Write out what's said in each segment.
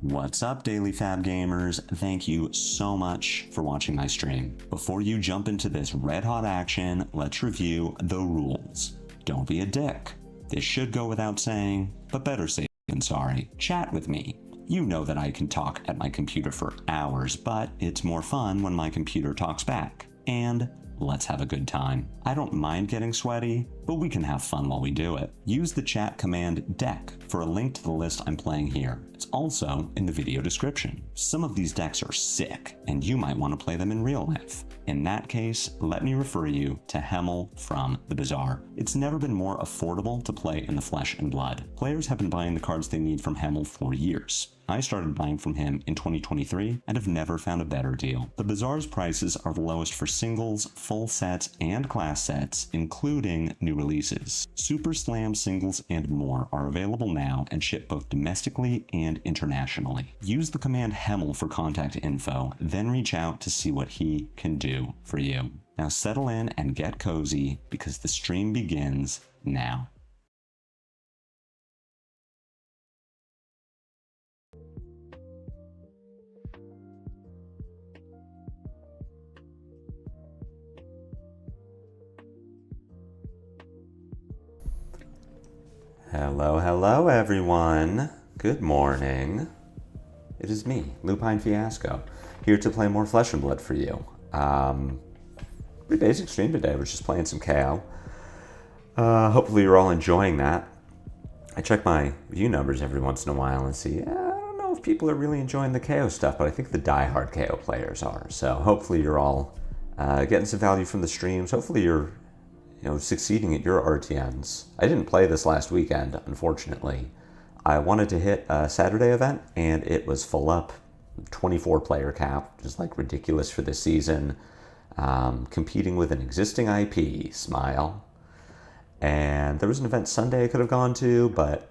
What's up, Daily Fab Gamers? Thank you so much for watching my stream. Before you jump into this red hot action, let's review the rules. Don't be a dick. This should go without saying, but better safe than sorry. Chat with me. You know that I can talk at my computer for hours, but it's more fun when my computer talks back. And let's have a good time. I don't mind getting sweaty, but we can have fun while we do it. Use the chat command deck for a link to the list I'm playing here. It's also in the video description. Some of these decks are sick, and you might want to play them in real life. In that case, let me refer you to Hemel from the Bazaar. It's never been more affordable to play in the flesh and blood. Players have been buying the cards they need from Hemel for years. I started buying from him in 2023 and have never found a better deal. The Bazaar's prices are the lowest for singles, full sets, and class sets, including new releases. Super Slam singles and more are available now and ship both domestically and internationally. Use the command HEML for contact info, then reach out to see what he can do for you. Now settle in and get cozy because the stream begins now. Hello everyone. Good morning. It is me, Lupinefiasco, here to play more Flesh and Blood for you. Pretty basic stream today. We're just playing some Kayo. Hopefully you're all enjoying that. I check my view numbers every once in a while and see, I don't know if people are really enjoying the Kayo stuff, but I think the die-hard Kayo players are. So hopefully you're all getting some value from the streams. Hopefully you're succeeding at your RTNs. I didn't play this last weekend, unfortunately. I wanted to hit a Saturday event, and it was full up, 24 player cap, which is like ridiculous for this season. Competing with an existing IP, smile. And there was an event Sunday I could have gone to, but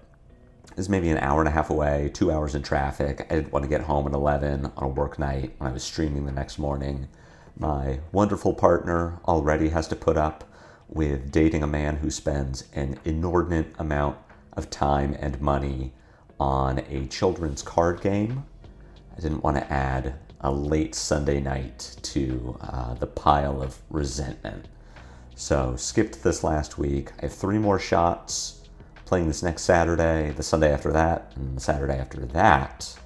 it was maybe an hour and a half away, 2 hours in traffic. I didn't want to get home at 11 on a work night when I was streaming the next morning. My wonderful partner already has to put up with dating a man who spends an inordinate amount of time and money on a children's card game. I didn't want to add a late Sunday night to the pile of resentment. So skipped this last week. I have 3 more shots playing this next Saturday, the Sunday after that, and the Saturday after that,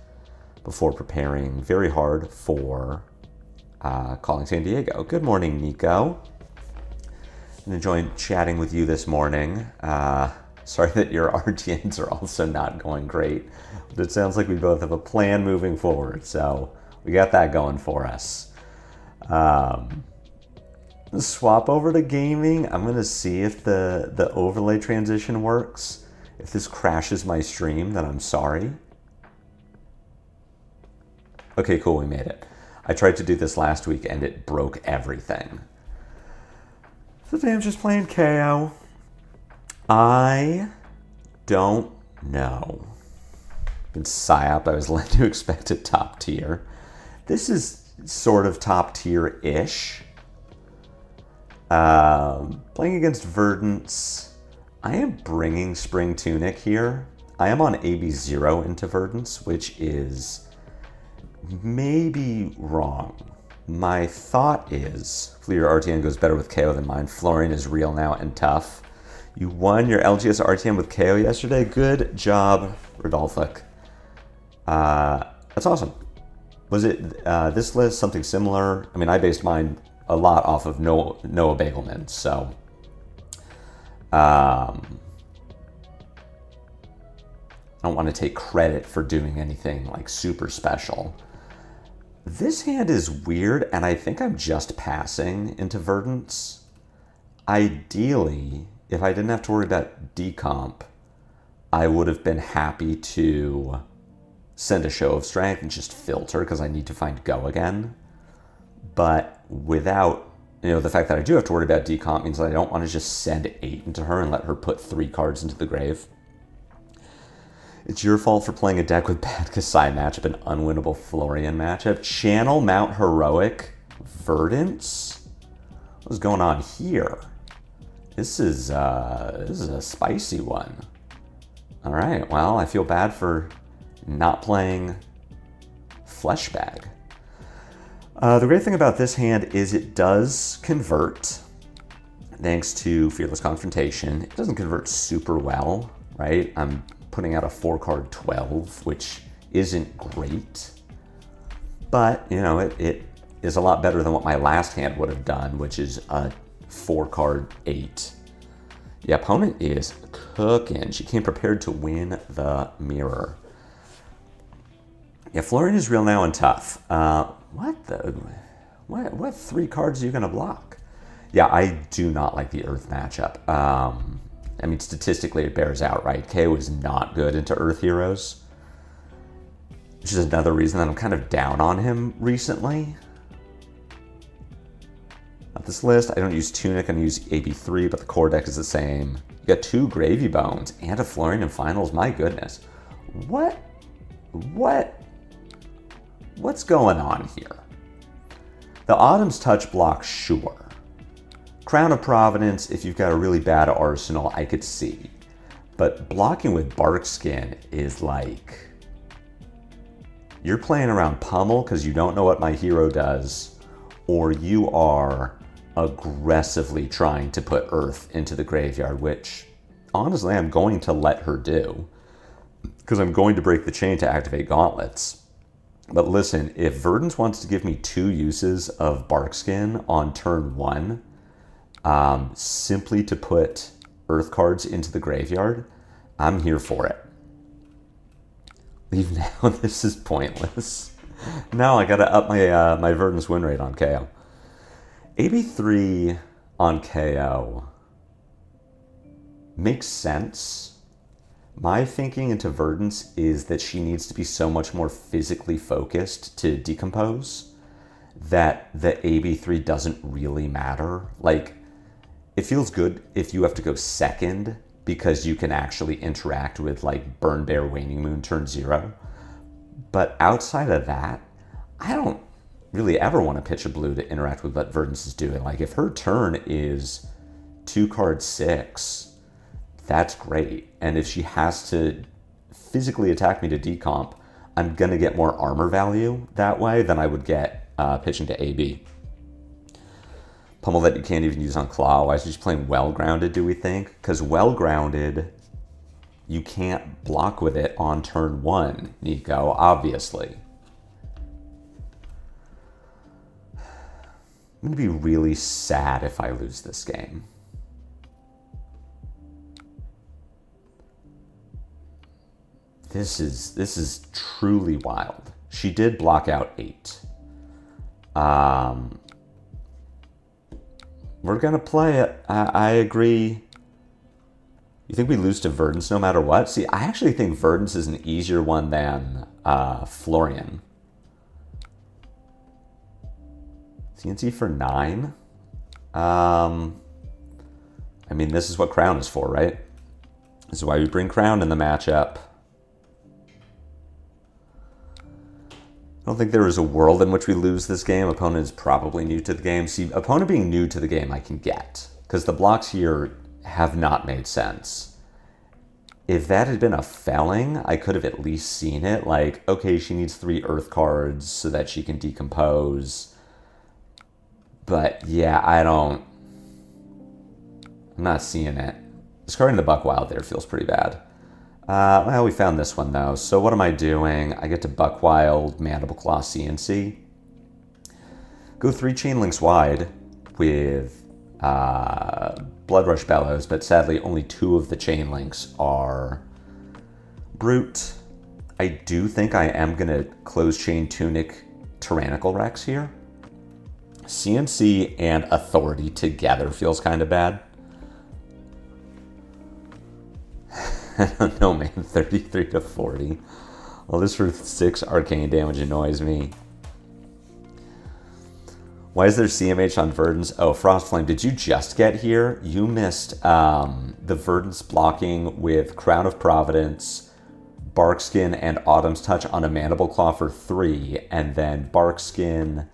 before preparing very hard for calling San Diego. Good morning, Nico. I'm enjoying chatting with you this morning. Sorry that your RTNs are also not going great, but it sounds like we both have a plan moving forward, so we got that going for us. Swap over to gaming. I'm going to see if the overlay transition works. If this crashes my stream, then I'm sorry. Okay, cool, we made it. I tried to do this last week and it broke everything. So today I'm just playing Kayo. I don't know. In PsyOp, I was led to expect a top tier. This is sort of top tier-ish. Playing against Verdance. I am bringing Spring Tunic here. I am on AB0 into Verdance, which is maybe wrong. My thought is, hopefully your RTN goes better with KO than mine. Florian is real now and tough. You won your LGS RTN with KO yesterday. Good job, Rodolfo. That's awesome. Was it this list, something similar? I mean, I based mine a lot off of Noah Bagelman, so I don't want to take credit for doing anything like super special. This hand is weird, and I think I'm just passing into Verdance. Ideally, if I didn't have to worry about decomp, I would have been happy to send a show of strength and just filter because I need to find go again. But without, the fact that I do have to worry about decomp means that I don't want to just send 8 into her and let her put 3 cards into the grave. It's your fault for playing a deck with bad Kasai matchup and unwinnable Florian matchup. Channel Mount Heroic Verdance? What's going on here? This is a spicy one. All right, well, I feel bad for not playing Fleshbag. The great thing about this hand is it does convert, thanks to Fearless Confrontation. It doesn't convert super well, right? I'm putting out a 4-card 12, which isn't great. But, it is a lot better than what my last hand would have done, which is a 4-card 8. The opponent is cooking. She came prepared to win the mirror. Yeah, Florian is real now and tough. What 3 cards are you going to block? Yeah, I do not like the Earth matchup. I mean, statistically, it bears out, right? KO is not good into Earth heroes. which is another reason that I'm kind of down on him recently. Not this list. I don't use Tunic. I use AB3, but the core deck is the same. You got 2 Gravy Bones and a Florian in finals. My goodness. What's going on here? The Autumn's Touch block, sure. Crown of Providence, if you've got a really bad arsenal, I could see. But blocking with Barkskin is like... You're playing around Pummel because you don't know what my hero does, or you are aggressively trying to put Earth into the graveyard, which, honestly, I'm going to let her do. Because I'm going to break the chain to activate Gauntlets. But listen, if Verdance wants to give me 2 uses of Barkskin on turn 1, simply to put Earth cards into the graveyard, I'm here for it. Leave now, this is pointless. Now I gotta up my my Verdance win rate on Kayo. AB3 on Kayo makes sense. My thinking into Verdance is that she needs to be so much more physically focused to decompose that the AB3 doesn't really matter. Like, it feels good if you have to go second because you can actually interact with like Burn Bear Waning Moon turn 0. But outside of that, I don't really ever want to pitch a blue to interact with what Verdance is doing. Like, if her turn is 2 card 6, that's great. And if she has to physically attack me to decomp, I'm gonna get more armor value that way than I would get pitching to AB. Pummel that you can't even use on Claw. Why is she just playing Well Grounded, do we think? Because Well Grounded, you can't block with it on turn 1, Nico, obviously. I'm gonna be really sad if I lose this game. This is truly wild. She did block out 8. We're gonna play it. I agree. You think we lose to Verdance no matter what? See, I actually think Verdance is an easier one than Florian. CNC for 9. I mean, this is what Crown is for, right? This is why we bring Crown in the matchup. I don't think there is a world in which we lose this game. Opponent is probably new to the game. See, opponent being new to the game I can get, because the blocks here have not made sense. If that had been a felling, I could have at least seen it. Like, okay, she needs 3 Earth cards so that she can decompose. But yeah, I'm not seeing it. Discarding the Buckwild there feels pretty bad. Well, we found this one, though. So what am I doing? I get to Buckwild, Mandible Claw, CNC. Go 3 Chain Links wide with Blood Rush Bellows, but sadly only 2 of the Chain Links are Brute. I do think I am going to Close Chain Tunic Tyrannical Rex here. CNC and Authority together feels kind of bad. I don't know, man. 33 to 40. Well, this for 6 arcane damage annoys me. Why is there CMH on Verdance? Oh, Frostflame, did you just get here? You missed the Verdance blocking with Crown of Providence, Barkskin, and Autumn's Touch on a Mandible Claw for 3, and then Barkskin,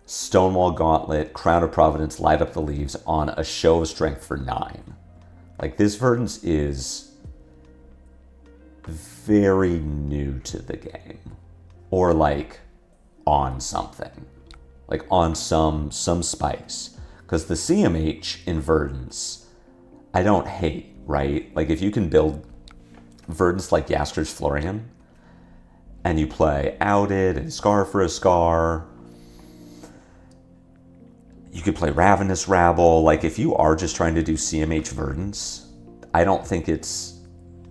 Stonewall Gauntlet, Crown of Providence, Light Up the Leaves on a Show of Strength for 9. Like, this Verdance is very new to the game, or like on something, like on some spice, because the CMH in Verdance I don't hate, right? Like, if you can build Verdance like Yasker's Florian and you play Outed and Scar for a Scar, you could play Ravenous Rabble. Like, if you are just trying to do CMH Verdance, I don't think it's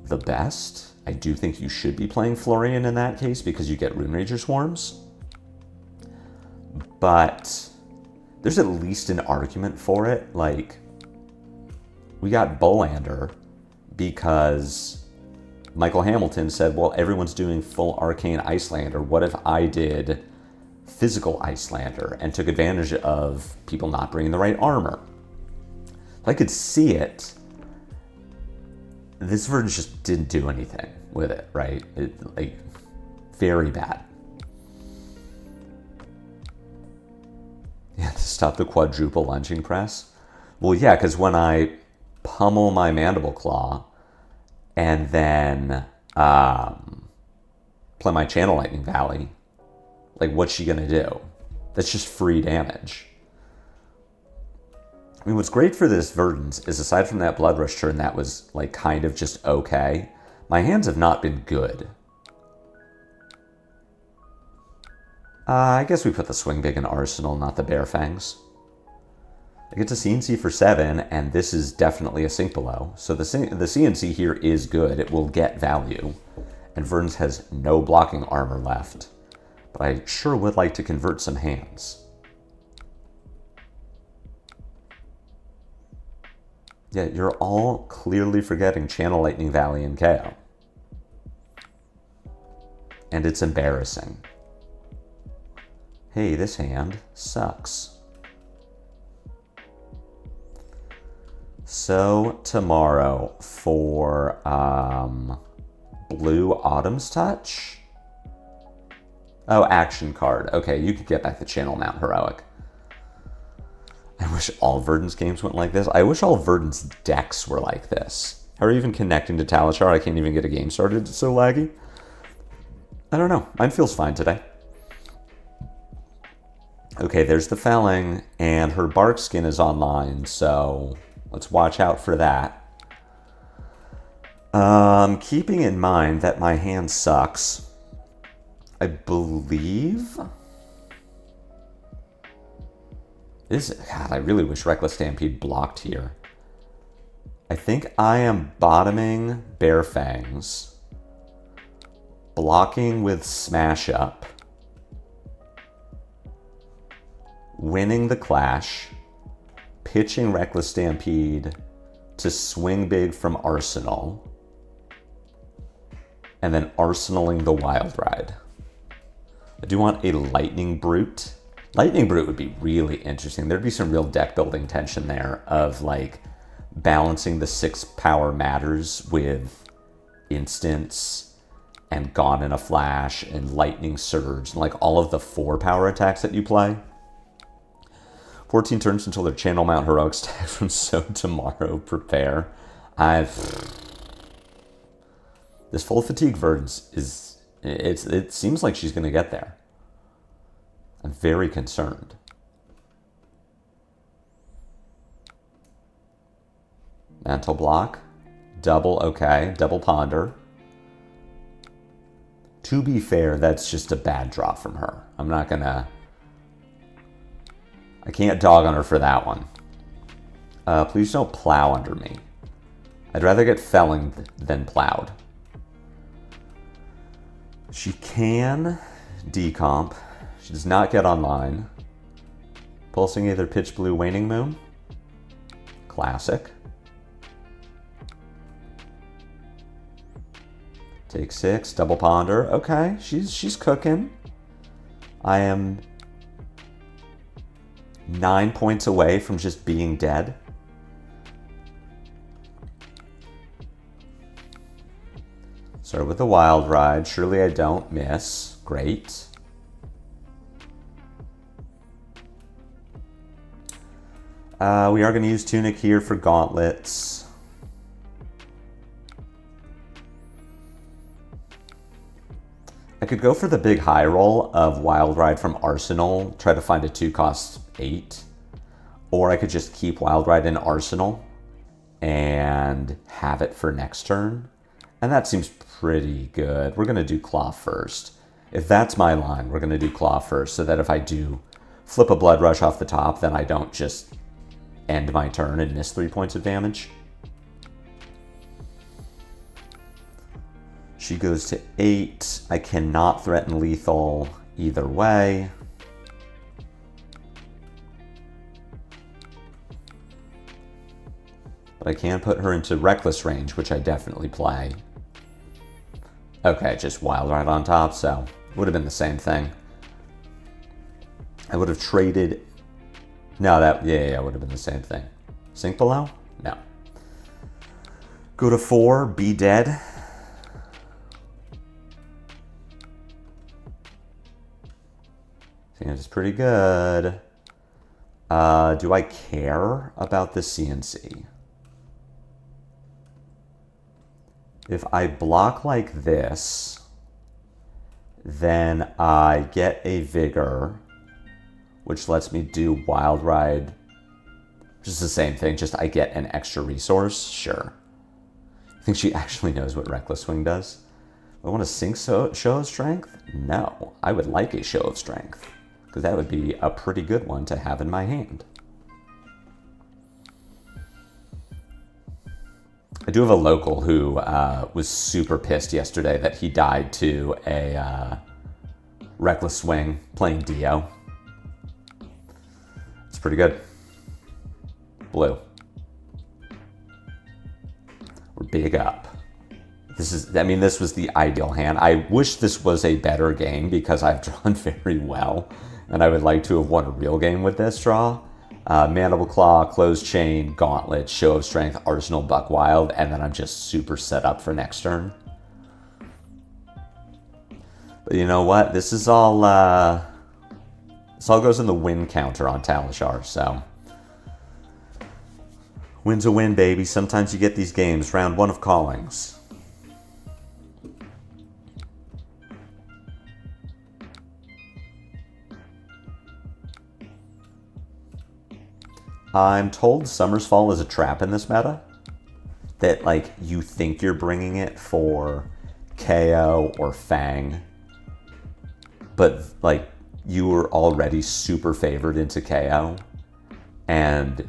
the best. I do think you should be playing Florian in that case because you get Rune Rager Swarms. But there's at least an argument for it. Like, we got Bolander because Michael Hamilton said, well, everyone's doing full Arcane Icelander. What if I did physical Icelander and took advantage of people not bringing the right armor? I could see it. This version just didn't do anything with it, right? Like, very bad. Yeah, to stop the quadruple lunging press. Well, yeah, because when I pummel my Mandible Claw and then play my Channel Lightning Valley, like, what's she gonna do? That's just free damage. I mean, what's great for this Verdance is, aside from that Blood Rush turn that was, like, kind of just okay, my hands have not been good. I guess we put the Swing Big in Arsenal, not the Bare Fangs. I get to CNC for 7, and this is definitely a Sink Below. So the CNC here is good. It will get value. And Verdance has no blocking armor left. But I sure would like to convert some hands. Yeah, you're all clearly forgetting Channel Lightning Valley and Kayo. And it's embarrassing. Hey, this hand sucks. So tomorrow for Blue Autumn's Touch. Oh, action card. Okay, you could get back the Channel Mount Heroic. I wish all Verdance games went like this. I wish all Verdance decks were like this. How are you even connecting to Talachar? I can't even get a game started. It's so laggy. I don't know. Mine feels fine today. Okay, there's the Felling, and her Bark Skin is online, so let's watch out for that. Keeping in mind that my hand sucks, I believe... God, I really wish Reckless Stampede blocked here. I think I am bottoming Bare Fangs, blocking with Smash Up, winning the Clash, pitching Reckless Stampede to Swing Big from Arsenal, and then arsenaling the Wild Ride. I do want a Lightning Brute. Lightning Brute would be really interesting. There'd be some real deck building tension there of, like, balancing the 6 power matters with Instants and Gone in a Flash and Lightning Surge and, like, all of the 4 power attacks that you play. 14 turns until their Channel Mount Heroic stack from So tomorrow. Prepare. This full fatigue Verdance is... It seems like she's going to get there. I'm very concerned. Mantle Block. Double, okay. Double Ponder. To be fair, that's just a bad draw from her. I'm not going to... I can't dog on her for that one. Please don't plow under me. I'd rather get Felling than plowed. She can decomp. She does not get online. Pulsing either Pitch Blue Waning Moon. Classic. Take 6, double Ponder. Okay, she's cooking. I am 9 points away from just being dead. Start with the Wild Ride. Surely I don't miss. Great. We are going to use Tunic here for gauntlets. I could go for the big high roll of Wild Ride from Arsenal, try to find a 2-cost 8. Or I could just keep Wild Ride in Arsenal and have it for next turn. And that seems pretty good. We're going to do Claw first. If that's my line, we're going to do Claw first, so that if I do flip a Blood Rush off the top, then I don't just end my turn and miss 3 points of damage. She goes to 8. I cannot threaten lethal either way. But I can put her into reckless range, which I definitely play. Okay, just Wild Ride on top, so would have been the same thing. I would have traded... No, yeah, would have been the same thing. Sink below? No. Go to 4, be dead. I think it's pretty good. Do I care about the CNC? If I block like this, then I get a Vigor, which lets me do Wild Ride. Just the same thing, just I get an extra resource? Sure. I think she actually knows what Reckless Swing does. I want to sink Show of Strength? No. I would like a Show of Strength, because that would be a pretty good one to have in my hand. I do have a local who was super pissed yesterday that he died to a Reckless Swing playing Dio. It's pretty good. Blue. We're big up. This was the ideal hand. I wish this was a better game because I've drawn very well, and I would like to have won a real game with this draw. Mandible Claw, Closed Chain, Gauntlet, Show of Strength, Arsenal, Buck Wild, and then I'm just super set up for next turn. But you know what? This all goes in the win counter on Talishar, so... Win's a win, baby. Sometimes you get these games. Round 1 of Callings. I'm told Summer's Fall is a trap in this meta. That, like, you think you're bringing it for KO or Fang. But, like, you were already super favored into KO. And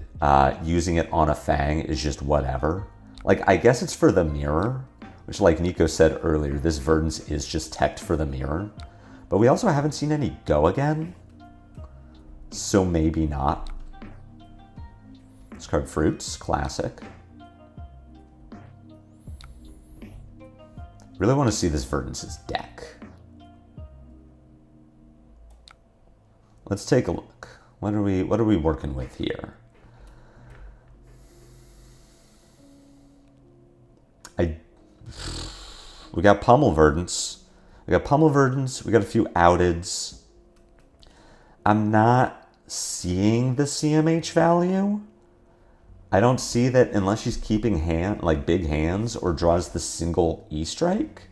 using it on a Fang is just whatever. Like, I guess it's for the mirror. Which, like Nico said earlier, this Verdance is just teched for the mirror. But we also haven't seen any go again. So maybe not. Discard Fruits, classic. Really want to see this Verdance's deck. Let's take a look. What are we working with here? We got Pummel Verdance. We got Pummel Verdance. We got a few Outeds. I'm not seeing the CMH value. I don't see that unless she's keeping big hands or draws the single E-Strike.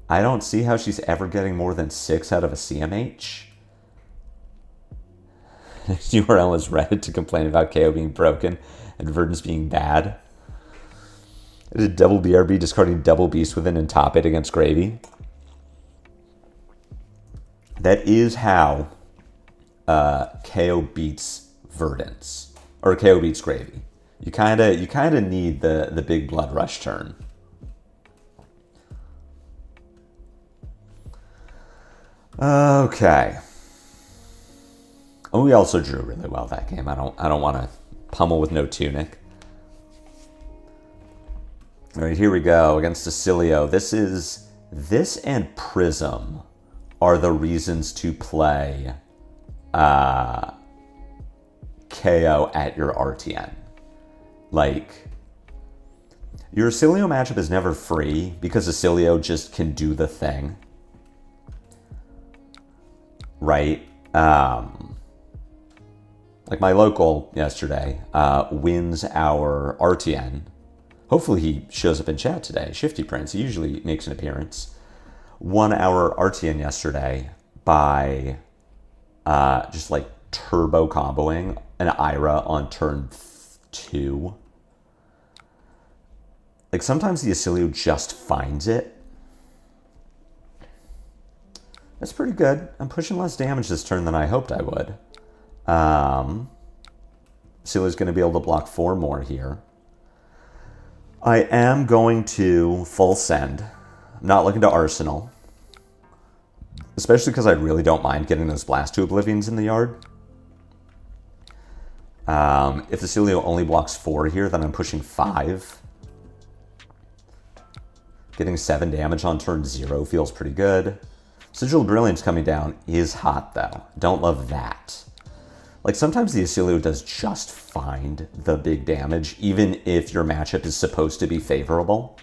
I don't see how she's ever getting more than 6 out of a CMH. URL is Reddit to complain about KO being broken and Verdance being bad. It is a double BRB discarding double Beast within and top it against Gravy. That is how KO beats Verdance. Or KO beats Gravy. You kinda need the big blood rush turn. Okay. Oh, we also drew really well that game. I don't want to pummel with no tunic. All right, here we go against Oscilio. This and Prism are the reasons to play KO at your RTN. Like, your Oscilio matchup is never free because Oscilio just can do the thing. Right? Like my local yesterday wins our RTN. Hopefully he shows up in chat today. Shifty Prince, he usually makes an appearance. Won our RTN yesterday by just like turbo comboing an Ira on turn 2. Like sometimes the Oscilio just finds it. That's pretty good. I'm pushing less damage this turn than I hoped I would. Oscilio's going to be able to block 4 more here. I am going to full send. I'm not looking to Arsenal. Especially because I really don't mind getting those Blast to Oblivions in the yard. If Oscilio only blocks 4 here, then I'm pushing 5. Getting 7 damage on turn 0 feels pretty good. Sigil of Brilliance coming down is hot, though. Don't love that. Like, sometimes the Oscilio does just find the big damage, even if your matchup is supposed to be favorable.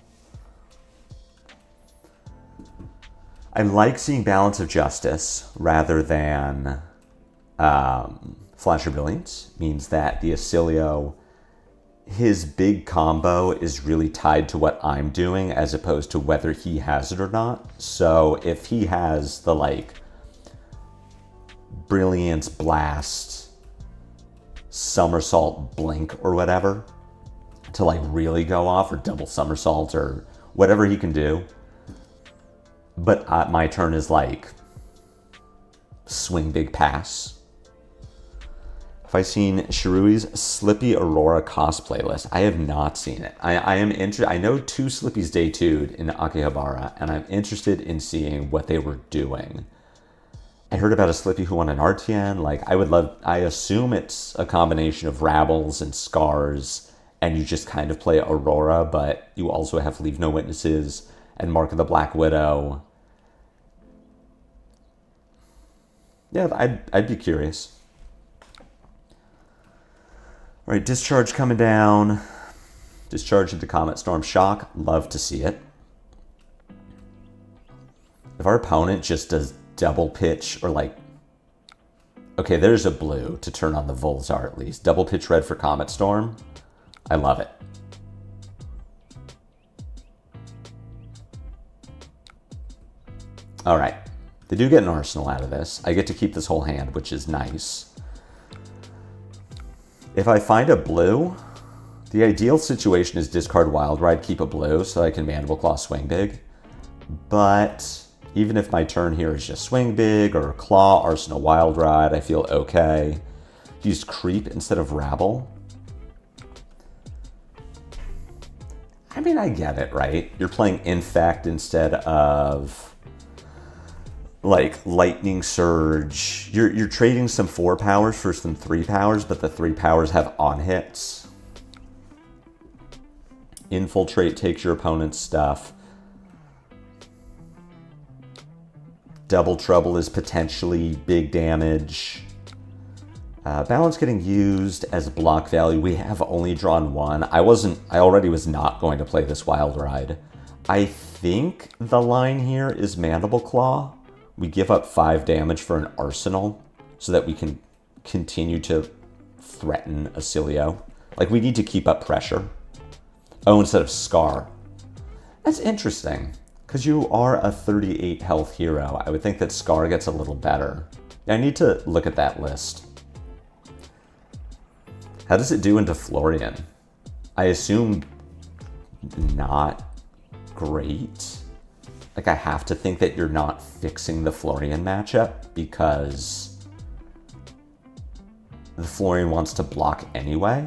I like seeing Balance of Justice rather than Flash of Brilliance. Means that the Oscilio, his big combo is really tied to what I'm doing as opposed to whether he has it or not. So if he has the, like, Brilliance, Blast, Somersault, Blink, or whatever, to, like, really go off, or double Somersault, or whatever he can do, but my turn is like swing big pass. Have I seen Shirui's Slippy Aurora cosplay list? I have not seen it. I am interested. I know 2 Slippys debuted in Akihabara, and I'm interested in seeing what they were doing. I heard about a Slippy who won an RTN. Like, I assume it's a combination of Rabbles and Scars, and you just kind of play Aurora, but you also have Leave No Witnesses and Mark of the Black Widow. Yeah, I'd be curious. All right, Discharge coming down. Discharge into Comet Storm Shock. Love to see it. If our opponent just does double pitch, or like, okay, there's a blue to turn on the Volzar at least. Double pitch red for Comet Storm. I love it. All right. They do get an arsenal out of this. I get to keep this whole hand, which is nice. If I find a blue, the ideal situation is discard Wild Ride, keep a blue, so I can Mandible Claw swing big. But even if my turn here is just swing big or claw, arsenal, Wild Ride, I feel okay. Use creep instead of rabble. I mean, I get it, right? You're playing Infect instead of like Lightning Surge. You're trading some 4 powers for some 3 powers, but the 3 powers have on hits. Infiltrate takes your opponent's stuff. Double Trouble is potentially big damage. Balance getting used as block value. We have only drawn 1. I already was not going to play this Wild Ride. I think the line here is Mandible Claw. We give up 5 damage for an arsenal so that we can continue to threaten Oscilio. Like, we need to keep up pressure. Oh, instead of Scar. That's interesting, because you are a 38 health hero. I would think that Scar gets a little better. I need to look at that list. How does it do into Florian? I assume not great. Like, I have to think that you're not fixing the Florian matchup because the Florian wants to block anyway.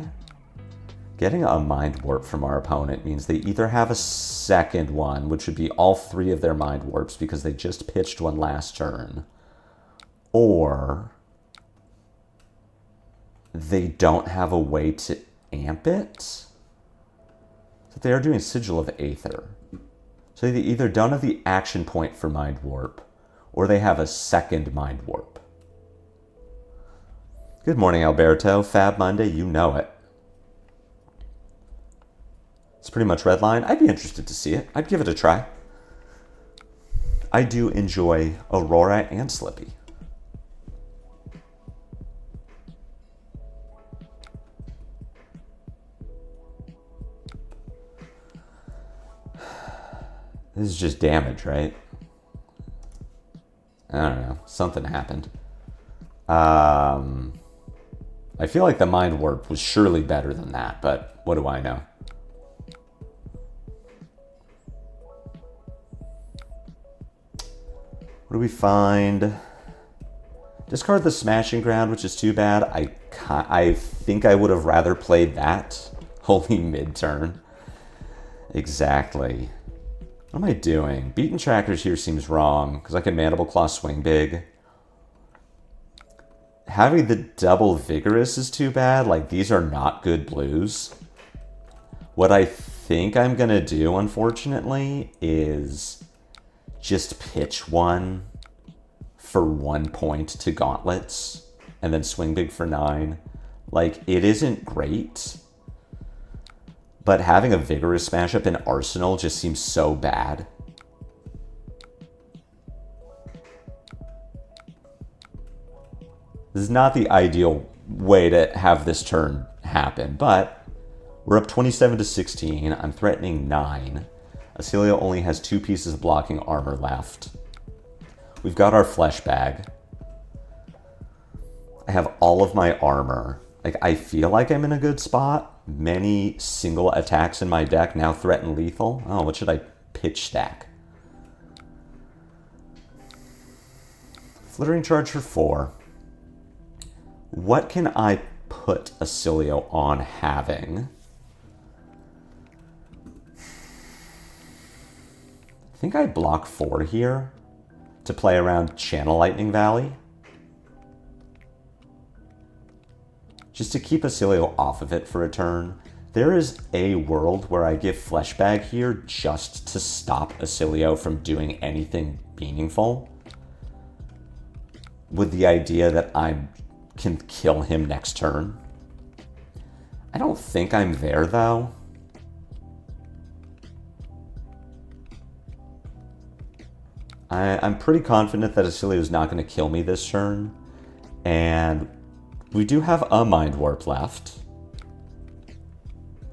Getting a Mind Warp from our opponent means they either have a second one, which would be all 3 of their Mind Warps because they just pitched one last turn, or they don't have a way to amp it. So they are doing Sigil of Aether. So they either don't have the action point for Mind Warp, or they have a second Mind Warp. Good morning, Alberto. Fab Monday, you know it. It's pretty much Redline. I'd be interested to see it. I'd give it a try. I do enjoy Aurora and Slippy. This is just damage, right? I don't know. Something happened. I feel like the Mind Warp was surely better than that, but what do I know? What do we find? Discard the Smashing Ground, which is too bad. I think I would have rather played that. Only mid-turn. Exactly. What am I doing? Beaten Trackers here seems wrong, because I can Mandible Claw swing big. Having the double Vigorous is too bad. Like, these are not good blues. What I think I'm going to do, unfortunately, is just pitch one for 1 point to gauntlets and then swing big for 9. Like, it isn't great, but having a vigorous smash up in Arsenal just seems so bad. This is not the ideal way to have this turn happen, but we're up 27 to 16. I'm threatening 9. Oscilio only has 2 pieces of blocking armor left. We've got our flesh bag. I have all of my armor. Like, I feel like I'm in a good spot. Many single attacks in my deck now threaten lethal. Oh, what should I pitch stack? Flittering charge for 4. What can I put Oscilio on having? I think I block 4 here to play around Channel Lightning Valley. Just to keep Oscilio off of it for a turn. There is a world where I give Fleshbag here just to stop Oscilio from doing anything meaningful, with the idea that I can kill him next turn. I don't think I'm there, though. I'm pretty confident that Oscilio is not going to kill me this turn, and we do have a Mind Warp left.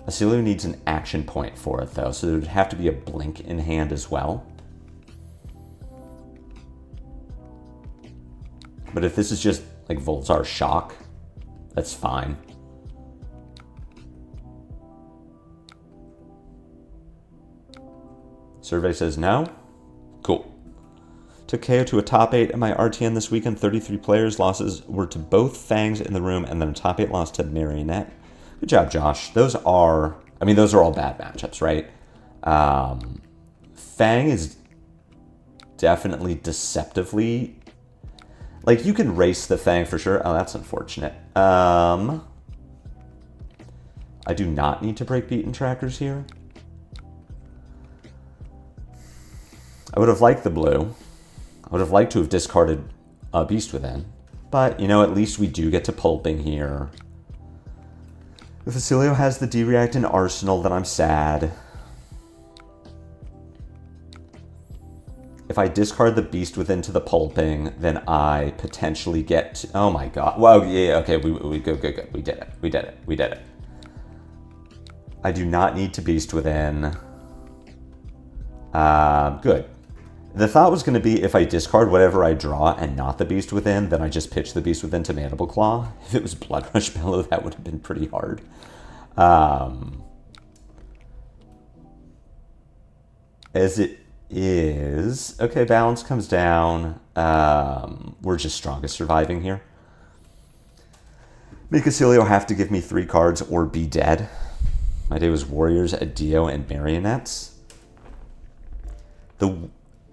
Oscilio needs an action point for it, though, so there would have to be a blink in hand as well. But if this is just like Voltar Shock, that's fine. Survey says no. Cool. Took Kayo to a top 8 at my RTN this weekend. 33 players. Losses were to both Fangs in the room, and then a top 8 loss to Marionette. Good job, Josh. Those are all bad matchups, right? Fang is definitely deceptively... Like, you can race the Fang for sure. Oh, that's unfortunate. I do not need to break beaten trackers here. I would have liked the blue. I would have liked to have discarded Beast Within. But, you know, at least we do get to pulping here. If Oscilio has the D-React in Arsenal, then I'm sad. If I discard the Beast Within to the pulping, then I potentially get to, oh my god. Well, yeah, okay, we good. We did it. I do not need to Beast Within. Good. The thought was going to be if I discard whatever I draw and not the Beast Within, then I just pitch the Beast Within to Mandible Claw. If it was Blood Rush Bellow, that would have been pretty hard. As it is... Okay, balance comes down. We're just strongest surviving here. Make Oscilio have to give me 3 cards or be dead. My day was Warriors, Adio, and Marionettes. The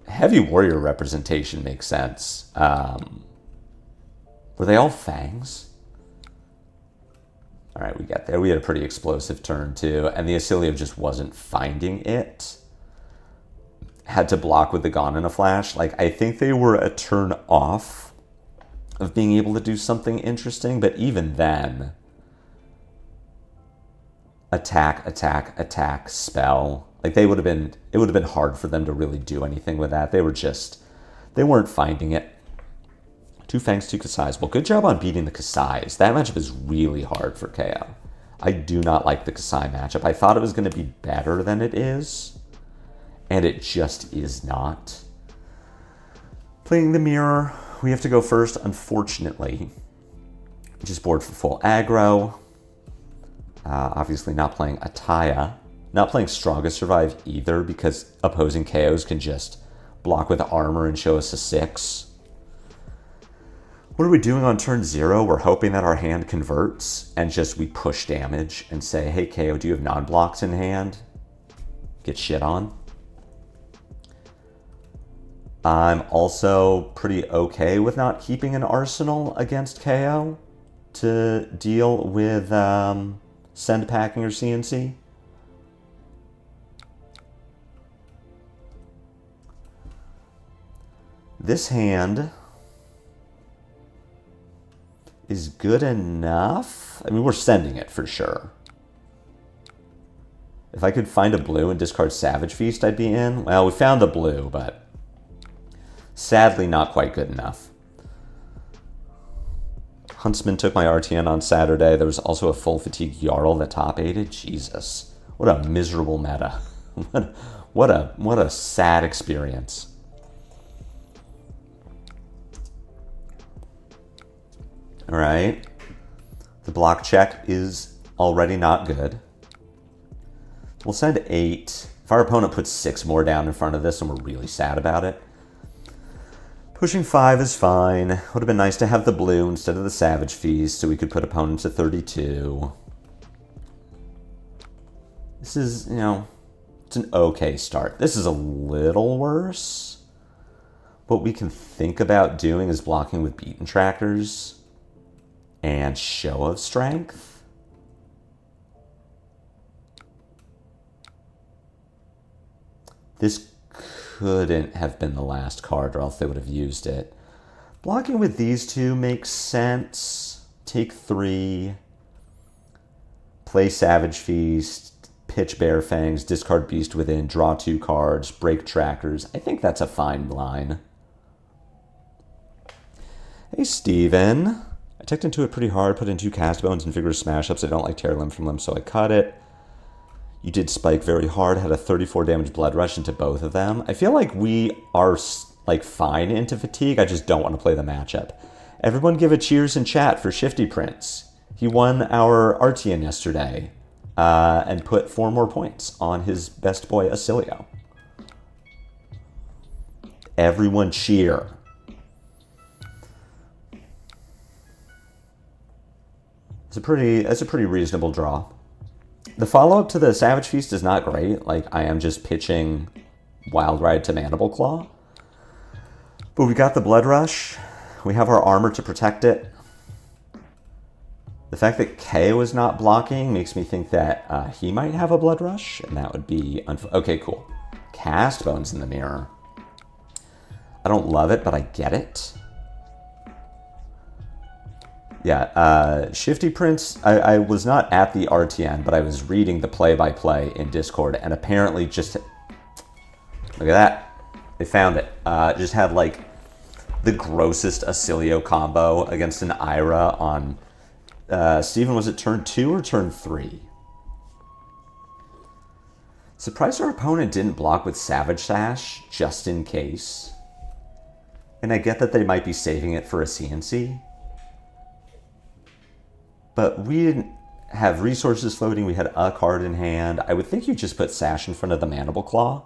heavy warrior representation makes sense. Were they all Fangs? All right, we got there. We had a pretty explosive turn, too. And the Oscilio just wasn't finding it. Had to block with the Gone in a Flash. Like, I think they were a turn off of being able to do something interesting. But even then, attack, spell. Like, it would have been hard for them to really do anything with that. They weren't finding it. 2 Fangs, 2 Kasai's. Well, good job on beating the Kasai's. That matchup is really hard for KO. I do not like the Kasai matchup. I thought it was going to be better than it is, and it just is not. Playing the mirror, we have to go first, unfortunately. Just board for full aggro. Obviously not playing Ataya. Not playing Strongest Survive either, because opposing KOs can just block with armor and show us a 6. What are we doing on turn 0? We're hoping that our hand converts and just we push damage and say, hey KO, do you have non-blocks in hand? Get shit on. I'm also pretty okay with not keeping an arsenal against KO to deal with send packing or CNC. This hand is good enough. I mean, we're sending it for sure. If I could find a blue and discard Savage Feast, I'd be in. Well, we found the blue, but sadly not quite good enough. Huntsman took my RTN on Saturday. There was also a full fatigue Jarl that top aided. Jesus. What a miserable meta. What a sad experience. All right. The block check is already not good. We'll send 8. If our opponent puts 6 more down in front of this, and we're really sad about it. Pushing 5 is fine. Would have been nice to have the blue instead of the Savage Feast, so we could put opponents at 32. This is, you know, it's an okay start. This is a little worse. What we can think about doing is blocking with Beaten Trackers and Show of Strength. This couldn't have been the last card, or else they would have used it. Blocking with these two makes sense. Take 3. Play Savage Feast. Pitch Bear Fangs. Discard Beast Within. Draw 2 cards. Break Trackers. I think that's a fine line. Hey, Steven. I teched into it pretty hard. Put in 2 Cast Bones and Vigorous Smash Ups. I don't like Tear Limb from Limb, so I cut it. You did spike very hard, had a 34 damage Blood Rush into both of them. I feel like we are like fine into Fatigue. I just don't want to play the matchup. Everyone give a cheers in chat for Shifty Prince. He won our RTN yesterday and put 4 more points on his best boy Oscilio. Everyone cheer. It's a pretty reasonable draw. The follow-up to the Savage Feast is not great. Like, I am just pitching Wild Ride to Mandible Claw. But we got the Blood Rush. We have our armor to protect it. The fact that Kayo is not blocking makes me think that he might have a Blood Rush, and that would be... Okay, cool. Cast Bones in the mirror. I don't love it, but I get it. Yeah, Shifty Prince, I was not at the RTN, but I was reading the play-by-play in Discord, and apparently just... Look at that. They found it. Just had, like, the grossest Oscilio combo against an Ira on... Steven, was it turn 2 or turn 3? Surprised our opponent didn't block with Savage Sash, just in case. And I get that they might be saving it for a CNC. But we didn't have resources floating. We had a card in hand. I would think you just put Sash in front of the Mandible Claw.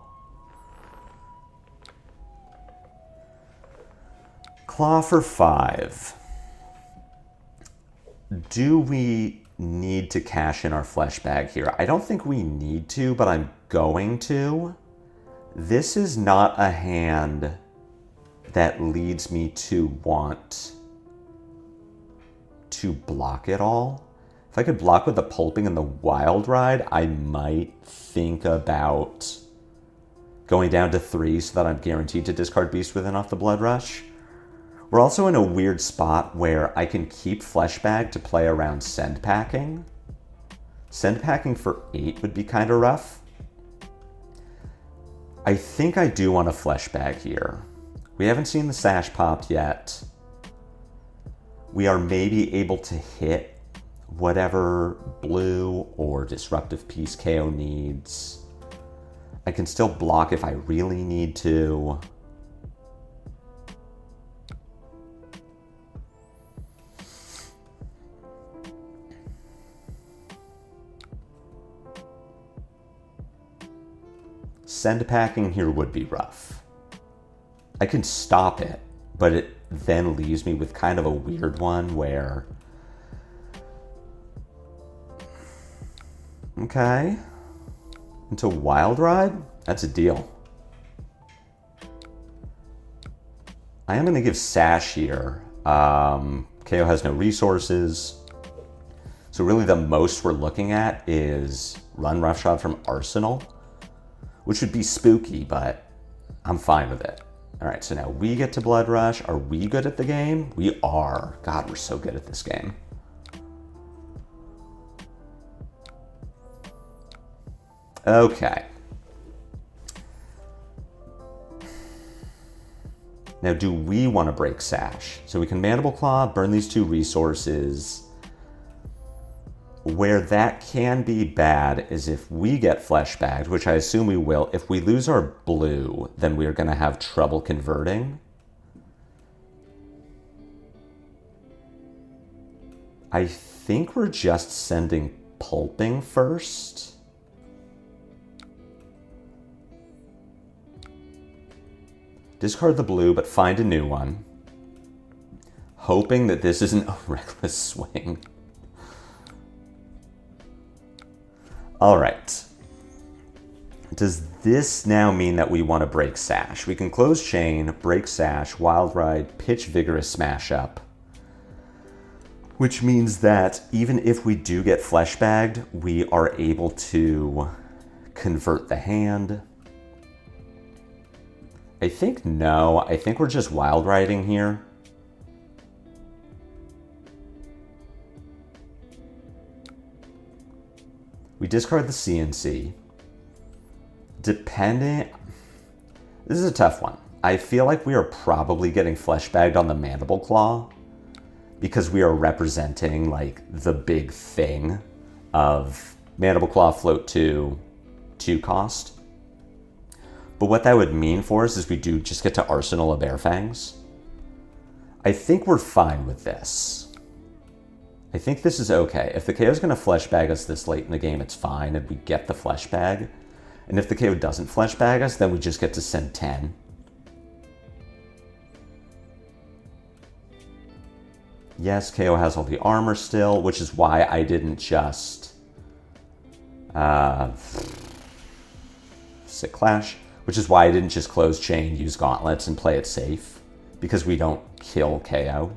Claw for 5. Do we need to cash in our flesh bag here? I don't think we need to, but I'm going to. This is not a hand that leads me to want to block it all. If I could block with the Pulping and the Wild Ride, I might think about going down to 3 so that I'm guaranteed to discard Beast Within off the Blood Rush. We're also in a weird spot where I can keep Flesh Bag to play around Send Packing. Send Packing for 8 would be kind of rough. I think I do want a Flesh Bag here. We haven't seen the Sash popped yet. We are maybe able to hit whatever blue or disruptive piece KO needs. I can still block if I really need to. Send Packing here would be rough. I can stop it, but it then leaves me with kind of a weird one where... Okay. Into Wild Ride? That's a deal. I am going to give Sash here. KO has no resources. So really the most we're looking at is Run Roughshod from Arsenal, which would be spooky, but I'm fine with it. All right, so now we get to Blood Rush. Are we good at the game? We are. God, we're so good at this game. Okay. Now, do we want to break Sash? So we can Mandible Claw, burn these 2 resources. Where that can be bad is if we get flesh bagged, which I assume we will. If we lose our blue, then we're going to have trouble converting. I think we're just sending pulping first. Discard the blue, but find a new one. Hoping that this isn't a reckless swing. All right. Does this now mean that we want to break Sash? We can close Chain, break Sash, Wild Ride, pitch Vigorous Smash Up. Which means that even if we do get flesh bagged, we are able to convert the hand. I think no. I think we're just Wild Riding here. We discard the CNC. Depending... This is a tough one. I feel like we are probably getting flesh bagged on the Mandible Claw because we are representing like the big thing of Mandible Claw float 2 cost. But what that would mean for us is we do just get to Arsenal of Bear Fangs. I think we're fine with this. I think this is okay. If the KO is going to flesh bag us this late in the game, it's fine, and we get the flesh bag. And if the KO doesn't flesh bag us, then we just get to send 10. Yes, KO has all the armor still, which is why I didn't just... Sick Clash. Which is why I didn't just close Chain, use Gauntlets, and play it safe. Because we don't kill KO.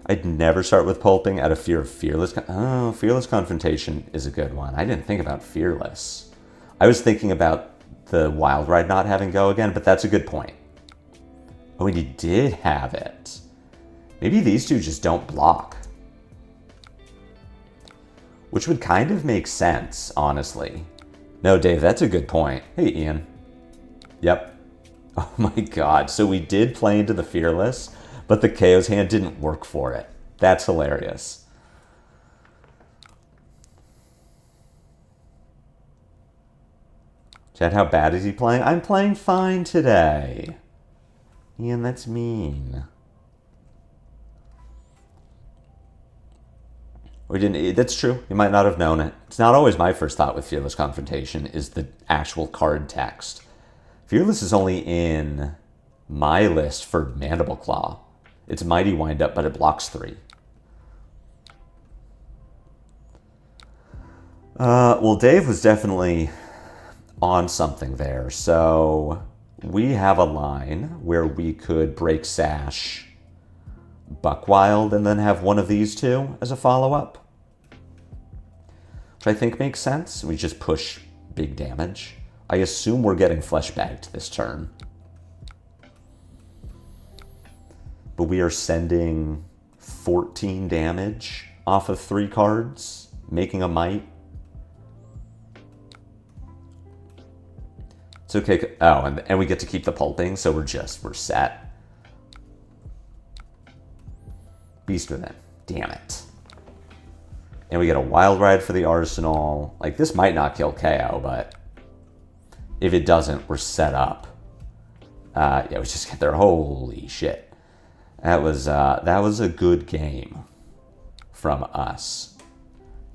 I'd never start with pulping out of fear of Fearless. Oh, Fearless Confrontation is a good one. I didn't think about Fearless. I was thinking about the Wild Ride not having go again, but that's a good point. Oh, and he did have it. Maybe these two just don't block. Which would kind of make sense, honestly. No, Dave, that's a good point. Hey, Ian. Yep. Oh my god. So we did play into the Fearless, but the KO's hand didn't work for it. That's hilarious. Chad, how bad is he playing? I'm playing fine today. Ian, that's mean. We didn't. That's true. You might not have known it. It's not always my first thought with Fearless Confrontation is the actual card text. Fearless is only in my list for Mandible Claw. It's Mighty Wind Up, but it blocks 3. Well, Dave was definitely on something there. So we have a line where we could break Sash, Buck Wild, and then have one of these two as a follow-up. Which I think makes sense. We just push big damage. I assume we're getting flesh bagged this turn. But we are sending 14 damage off of 3 cards, making a might. It's okay. Oh, and we get to keep the pulping, so we're set. Beast Within. Damn it. And we get a Wild Ride for the Arsenal. Like, this might not kill KO, but if it doesn't, we're set up. Yeah, we just get there. Holy shit. That was a good game from us.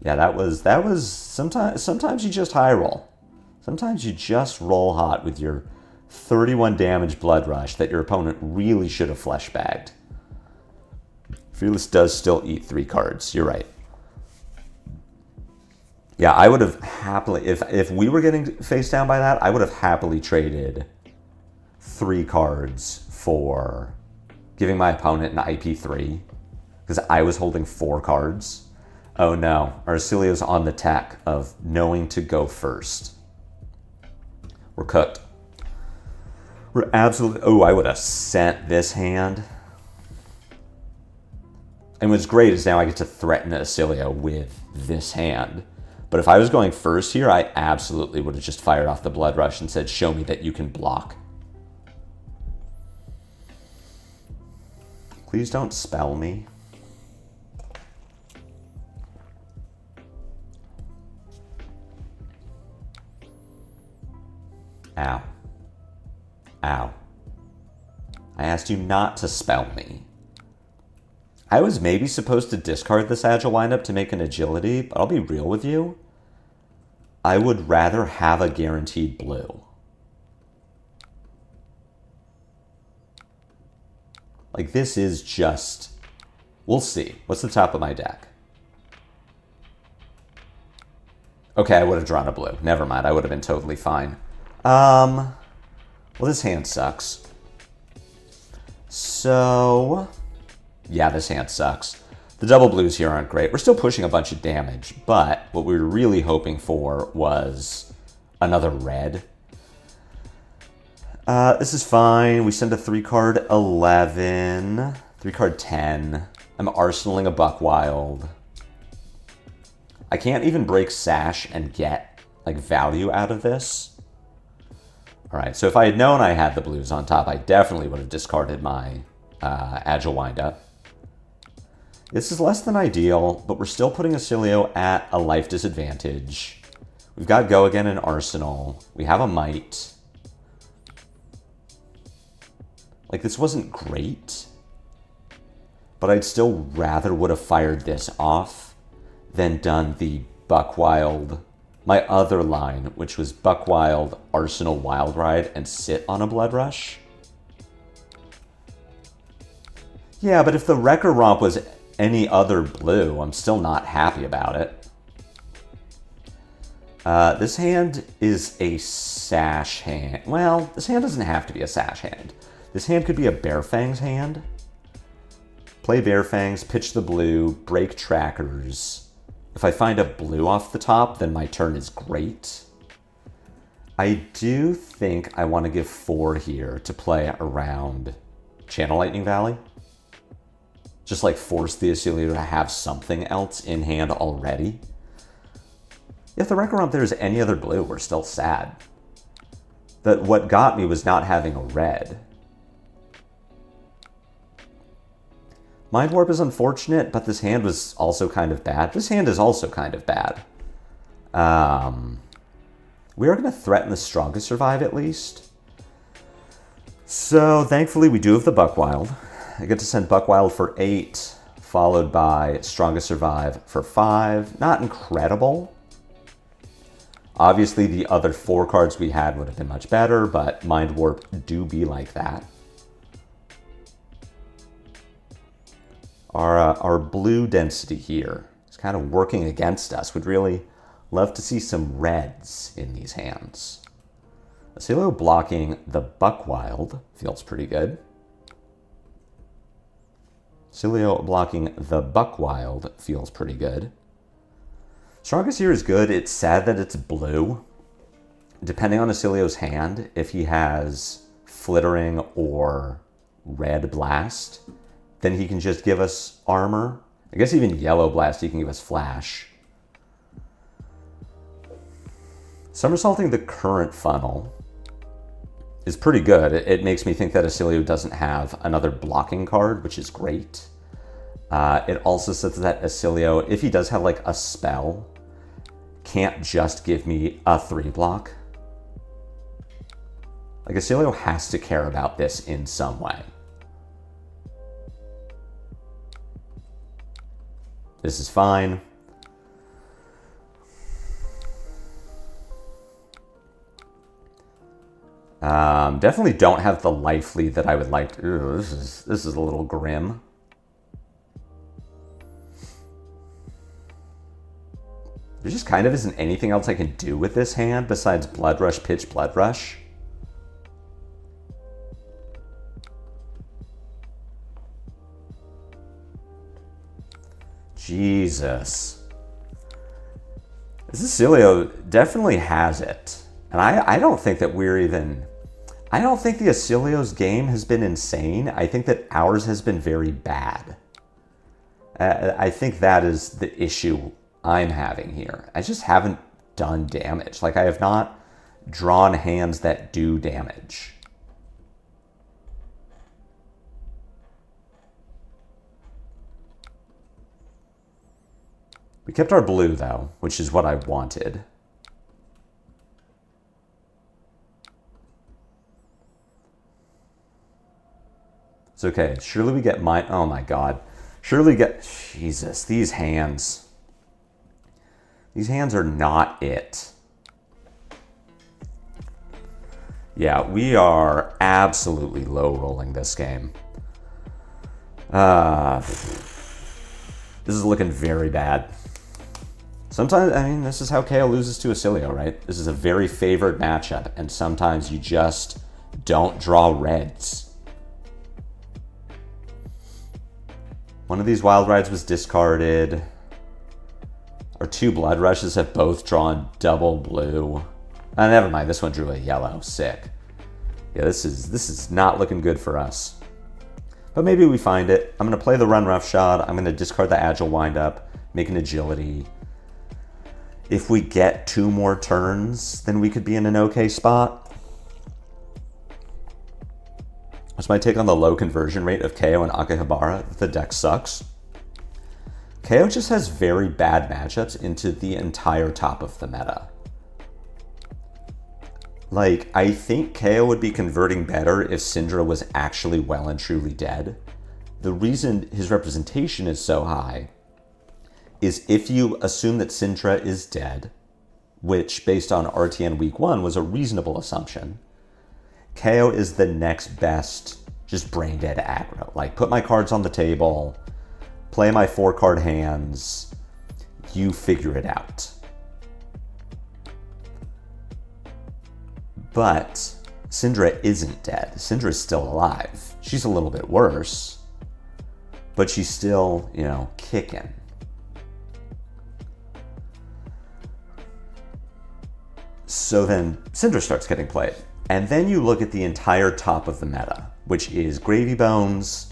Yeah, that was sometimes you just high roll. Sometimes you just roll hot with your 31 damage Blood Rush that your opponent really should have flesh bagged. Fearless does still eat 3 cards. You're right. Yeah, I would have happily, if we were getting face down by that, I would have happily traded 3 cards for giving my opponent an IP3 because I was holding 4 cards. Oh no, Oscilio's on the tack of knowing to go first. We're cooked. We're absolutely... Oh, I would have sent this hand. And what's great is now I get to threaten Oscilio with this hand. But if I was going first here, I absolutely would have just fired off the Blood Rush and said, show me that you can block. Please don't spell me. Ow. Ow. I asked you not to spell me. I was maybe supposed to discard this agile windup to make an agility, but I'll be real with you. I would rather have a guaranteed blue. Like, this is just... We'll see. What's the top of my deck? Okay, I would have drawn a blue. Never mind. I would have been totally fine. Well, this hand sucks. So... Yeah, this hand sucks. The double blues here aren't great. We're still pushing a bunch of damage, but what we were really hoping for was another red. This is fine. We send a 3-card 11, 3-card 10. I'm arsenaling a Buckwild. I can't even break Sash and get, like, value out of this. All right, so if I had known I had the blues on top, I definitely would have discarded my Agile Windup. This is less than ideal, but we're still putting Oscilio at a life disadvantage. We've got Go Again in Arsenal. We have a Might. Like, this wasn't great, but I'd still rather would have fired this off than done the Buckwild, my other line, which was Buckwild, Arsenal, Wild Ride, and sit on a Blood Rush. Yeah, but if the Wrecker Romp was any other blue, I'm still not happy about it. This hand is a Sash hand. Well, this hand doesn't have to be a Sash hand. This hand could be a Bear Fangs hand. Play Bear Fangs, pitch the blue, break trackers. If I find a blue off the top, then my turn is great. I do think I want to give 4 here to play around Channel Lightning Valley. Just like force the Oscilio to have something else in hand already. If the Wrecker Romp there is any other blue, we're still sad. But what got me was not having a red. Mind Warp is unfortunate, but this hand was also kind of bad. This hand is also kind of bad. We are going to threaten the Strongest Survive at least. So thankfully we do have the Buckwild. I get to send Buckwild for 8, followed by Strongest Survive for 5. Not incredible. Obviously the other 4 cards we had would have been much better, but Mind Warp do be like that. Our blue density here is kind of working against us. Would really love to see some reds in these hands. Oscilio blocking the Buckwild feels pretty good. Oscilio blocking the Buckwild feels pretty good. Strongest here is good. It's sad that it's blue. Depending on Oscilio's hand, if he has Flittering or Red Blast, then he can just give us armor. I guess even Yellow Blast, he can give us flash. Somersaulting the current funnel is pretty good. It makes me think that Oscilio doesn't have another blocking card, which is great. It also says that Oscilio, if he does have like a spell, can't just give me a 3-block. Like, Oscilio has to care about this in some way. This is fine. Definitely don't have the life lead that I would like to. Ooh, this is a little grim. There just kind of isn't anything else I can do with this hand besides Blood Rush, pitch Blood Rush. Jesus. This Oscilio definitely has it. And I don't think that we're even... I don't think the Oscilio's game has been insane. I think that ours has been very bad. I think that is the issue I'm having here. I just haven't done damage. Like, I have not drawn hands that do damage. We kept our blue, though, which is what I wanted. It's okay. Surely we get my... Oh, my God. Surely get... Jesus, these hands. These hands are not it. Yeah, we are absolutely low-rolling this game. This is looking very bad. Sometimes, I mean, this is how Kayo loses to Oscilio, right? This is a very favored matchup, and sometimes you just don't draw reds. One of these Wild Rides was discarded. Our two Blood Rushes have both drawn double blue. Never mind, this one drew a yellow. Sick. Yeah, this is not looking good for us. But maybe we find it. I'm going to play the Run Roughshod. I'm going to discard the Agile Windup, make an Agility. If we get 2 more turns, then we could be in an okay spot. That's my take on the low conversion rate of Kayo and Akihabara. The deck sucks. Kayo just has very bad matchups into the entire top of the meta. Like, I think Kayo would be converting better if Syndra was actually well and truly dead. The reason his representation is so high is if you assume that Syndra is dead, which based on RTN week 1 was a reasonable assumption, Kayo is the next best just brain dead aggro. Like, put my cards on the table, play my 4-card hands, you figure it out. But Syndra isn't dead. Syndra is still alive. She's a little bit worse, but she's still, you know, kicking. So then Syndra starts getting played. And then you look at the entire top of the meta, which is Gravy Bones,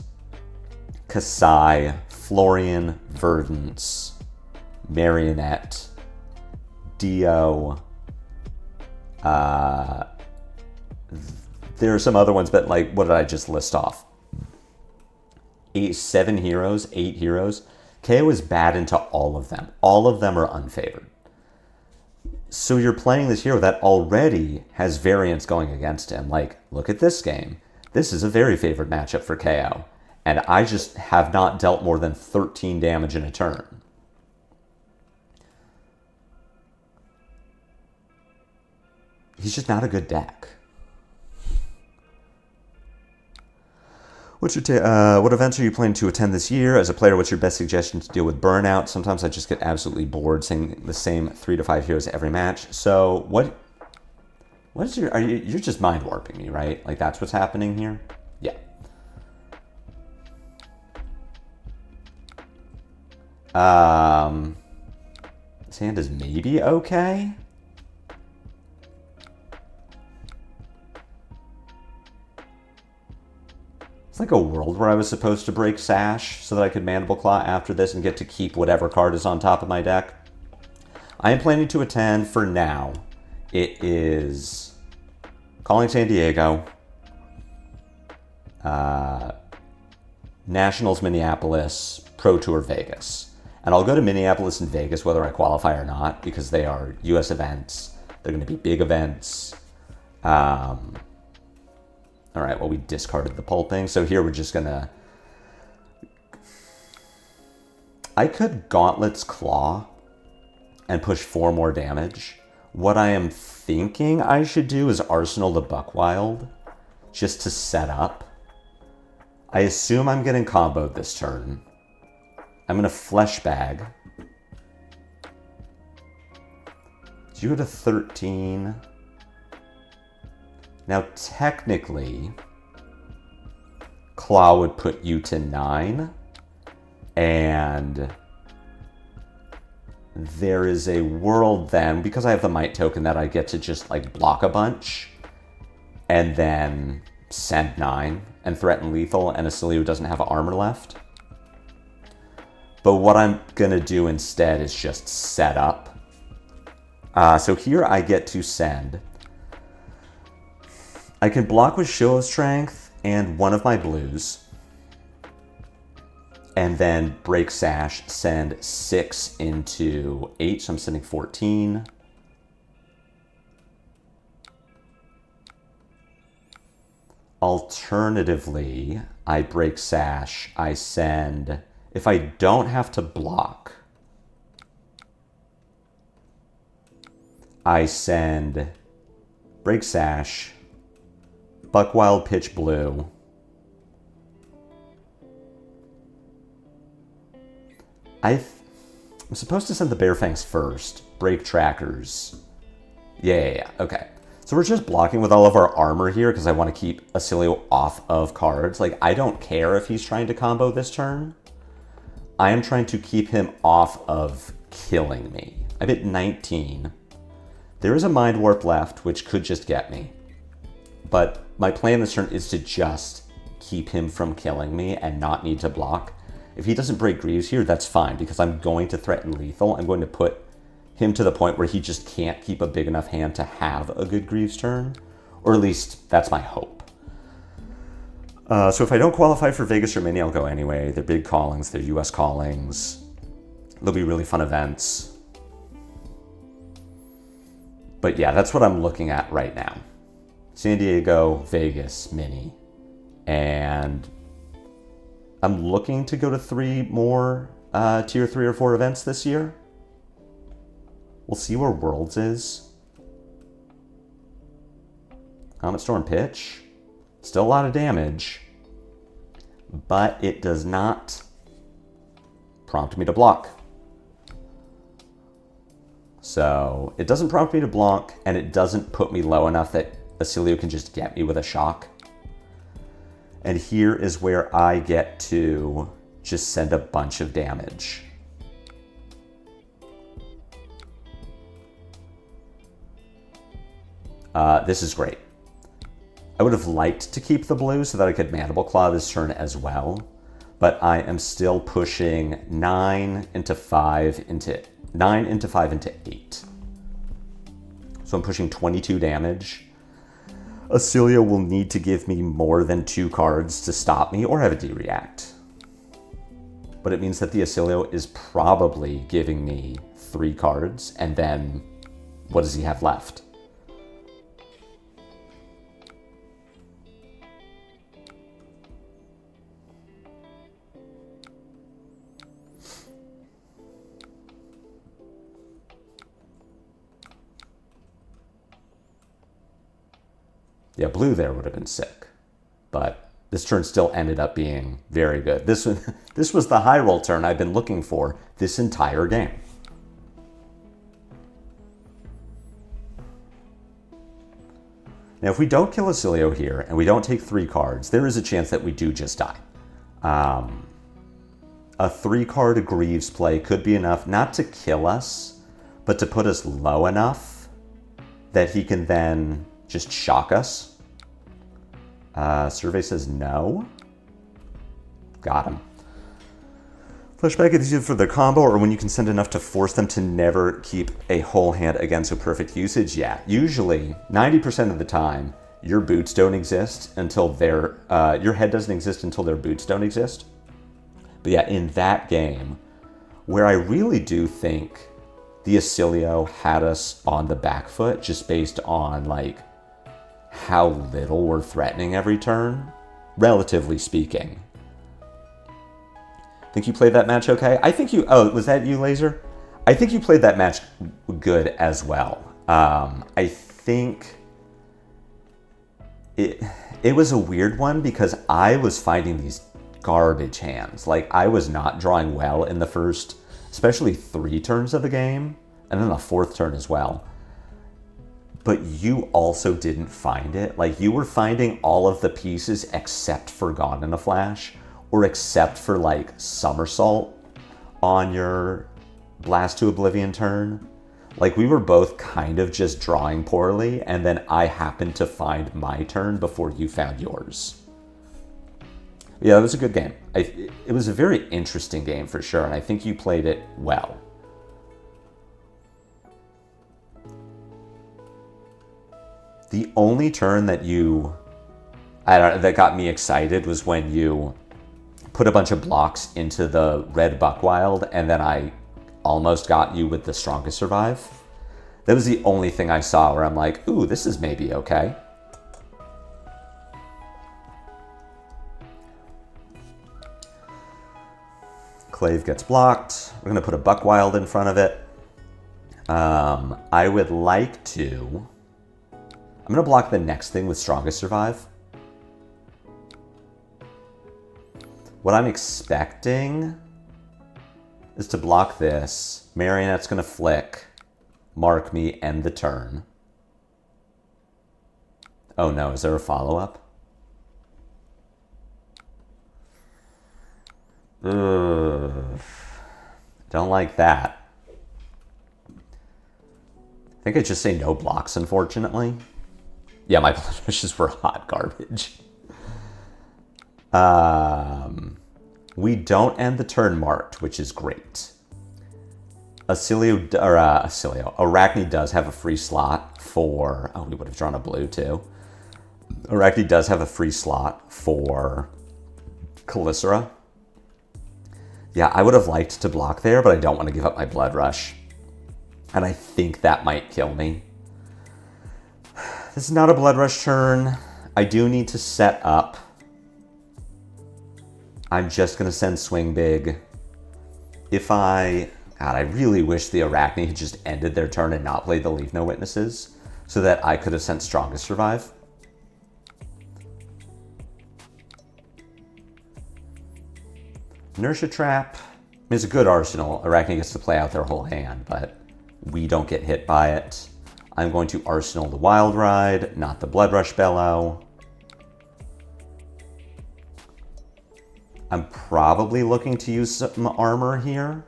Kasai, Florian, Verdance, Marionette, Dio. There are some other ones, but like, what did I just list off? 7 heroes, 8 heroes. Kayo is bad into all of them. All of them are unfavored. So you're playing this hero that already has variance going against him. Like, look at this game. This is a very favored matchup for Kayo. And I just have not dealt more than 13 damage in a turn. He's just not a good deck. What events are you planning to attend this year? As a player, what's your best suggestion to deal with burnout? Sometimes I just get absolutely bored seeing the same 3 to 5 heroes every match. So what is your, you're just mind warping me, right? Like, that's what's happening here? Yeah. This hand is maybe okay. It's like a world where I was supposed to break Sash so that I could Mandible Claw after this and get to keep whatever card is on top of my deck. I am planning to attend for now. It is Calling San Diego, Nationals Minneapolis, Pro Tour Vegas. And I'll go to Minneapolis and Vegas whether I qualify or not because they are US events. They're going to be big events. All right, well, we discarded the pulping. So here we're just going to... I could Gauntlet's Claw and push 4 more damage. What I am thinking I should do is Arsenal the Buckwild just to set up. I assume I'm getting comboed this turn. I'm going to Flesh Bag. So you go to 13... Now, technically, Claw would put you to 9, and there is a world then, because I have the Might token, that I get to just, like, block a bunch, and then send 9 and threaten lethal, and Oscilio doesn't have armor left. But what I'm going to do instead is just set up. So here I get to send. I can block with Show of Strength and one of my blues. And then break Sash, send 6 into 8, so I'm sending 14. Alternatively, I break Sash, I send, if I don't have to block, I send break Sash, Buck Wild Pitch Blue, I'm supposed to send the Bear Fangs first, break Trackers. Yeah, okay. So we're just blocking with all of our armor here because I want to keep Oscilio off of cards. Like, I don't care if he's trying to combo this turn. I am trying to keep him off of killing me. I'm at 19. There is a Mind Warp left, which could just get me. But my plan this turn is to just keep him from killing me and not need to block. If he doesn't break Greaves here, that's fine, because I'm going to threaten lethal. I'm going to put him to the point where he just can't keep a big enough hand to have a good Greaves turn. Or at least, that's my hope. So if I don't qualify for Vegas or Mini, I'll go anyway. They're big callings, they're US callings. They'll be really fun events. But yeah, that's what I'm looking at right now. San Diego, Vegas, Mini. And I'm looking to go to 3 more tier 3 or 4 events this year. We'll see where Worlds is. Comet Storm Pitch. Still a lot of damage. But it does not prompt me to block. So it doesn't prompt me to block, and it doesn't put me low enough that Oscilio can just get me with a shock. And here is where I get to just send a bunch of damage. This is great. I would have liked to keep the blue so that I could Mandible Claw this turn as well, but I am still pushing 9 into 5 into 9 into 5 into 8. So I'm pushing 22 damage. Oscilio will need to give me more than 2 cards to stop me or have a D-react. But it means that the Oscilio is probably giving me 3 cards, and then what does he have left? Yeah, blue there would have been sick. But this turn still ended up being very good. This was the high roll turn I've been looking for this entire game. Now, if we don't kill Oscilio here and we don't take 3 cards, there is a chance that we do just die. A 3-card Greaves play could be enough not to kill us, but to put us low enough that he can then just shock us. Survey says no. Got him. Flashback is either for the combo or when you can send enough to force them to never keep a whole hand again, so perfect usage. Yeah, usually 90% of the time your boots don't exist until their your head doesn't exist until their boots don't exist. But yeah, in that game, where I really do think the Oscilio had us on the back foot just based on like how little we're threatening every turn, relatively speaking. Think you played that match okay? I think you, oh, was that you, Laser? I think you played that match good as well. I think it was a weird one because I was finding these garbage hands. Like, I was not drawing well in the first, especially 3 turns of the game, and then the 4th turn as well. But you also didn't find it. Like, you were finding all of the pieces except for Gone in a Flash, or except for like Somersault on your Blast to Oblivion turn. Like, we were both kind of just drawing poorly, and then I happened to find my turn before you found yours. Yeah, it was a good game. It was a very interesting game for sure, and I think you played it well. The only turn that that got me excited was when you put a bunch of blocks into the red Buckwild, and then I almost got you with the Strongest Survive. That was the only thing I saw where I'm like, ooh, this is maybe okay. Clave gets blocked. We're gonna put a Buckwild in front of it. I would like to... I'm gonna block the next thing with Strongest Survive. What I'm expecting is to block this. Marionette's gonna flick, mark me, end the turn. Oh no, is there a follow-up? Ugh. Don't like that. I think I just say no blocks, unfortunately. Yeah, my blood rushes were hot garbage. We don't end the turn marked, which is great. Arakni does have a free slot for... Oh, we would have drawn a blue too. Arakni does have a free slot for Calicera. Yeah, I would have liked to block there, but I don't want to give up my blood rush. And I think that might kill me. This is not a blood rush turn. I do need to set up. I'm just going to send Swing Big. God, I really wish the Arakni had just ended their turn and not played the Leave No Witnesses, so that I could have sent Strongest Survive. Inertia Trap is a good arsenal. Arakni gets to play out their whole hand, but we don't get hit by it. I'm going to arsenal the Wild Ride, not the Blood Rush Bellow. I'm probably looking to use some armor here.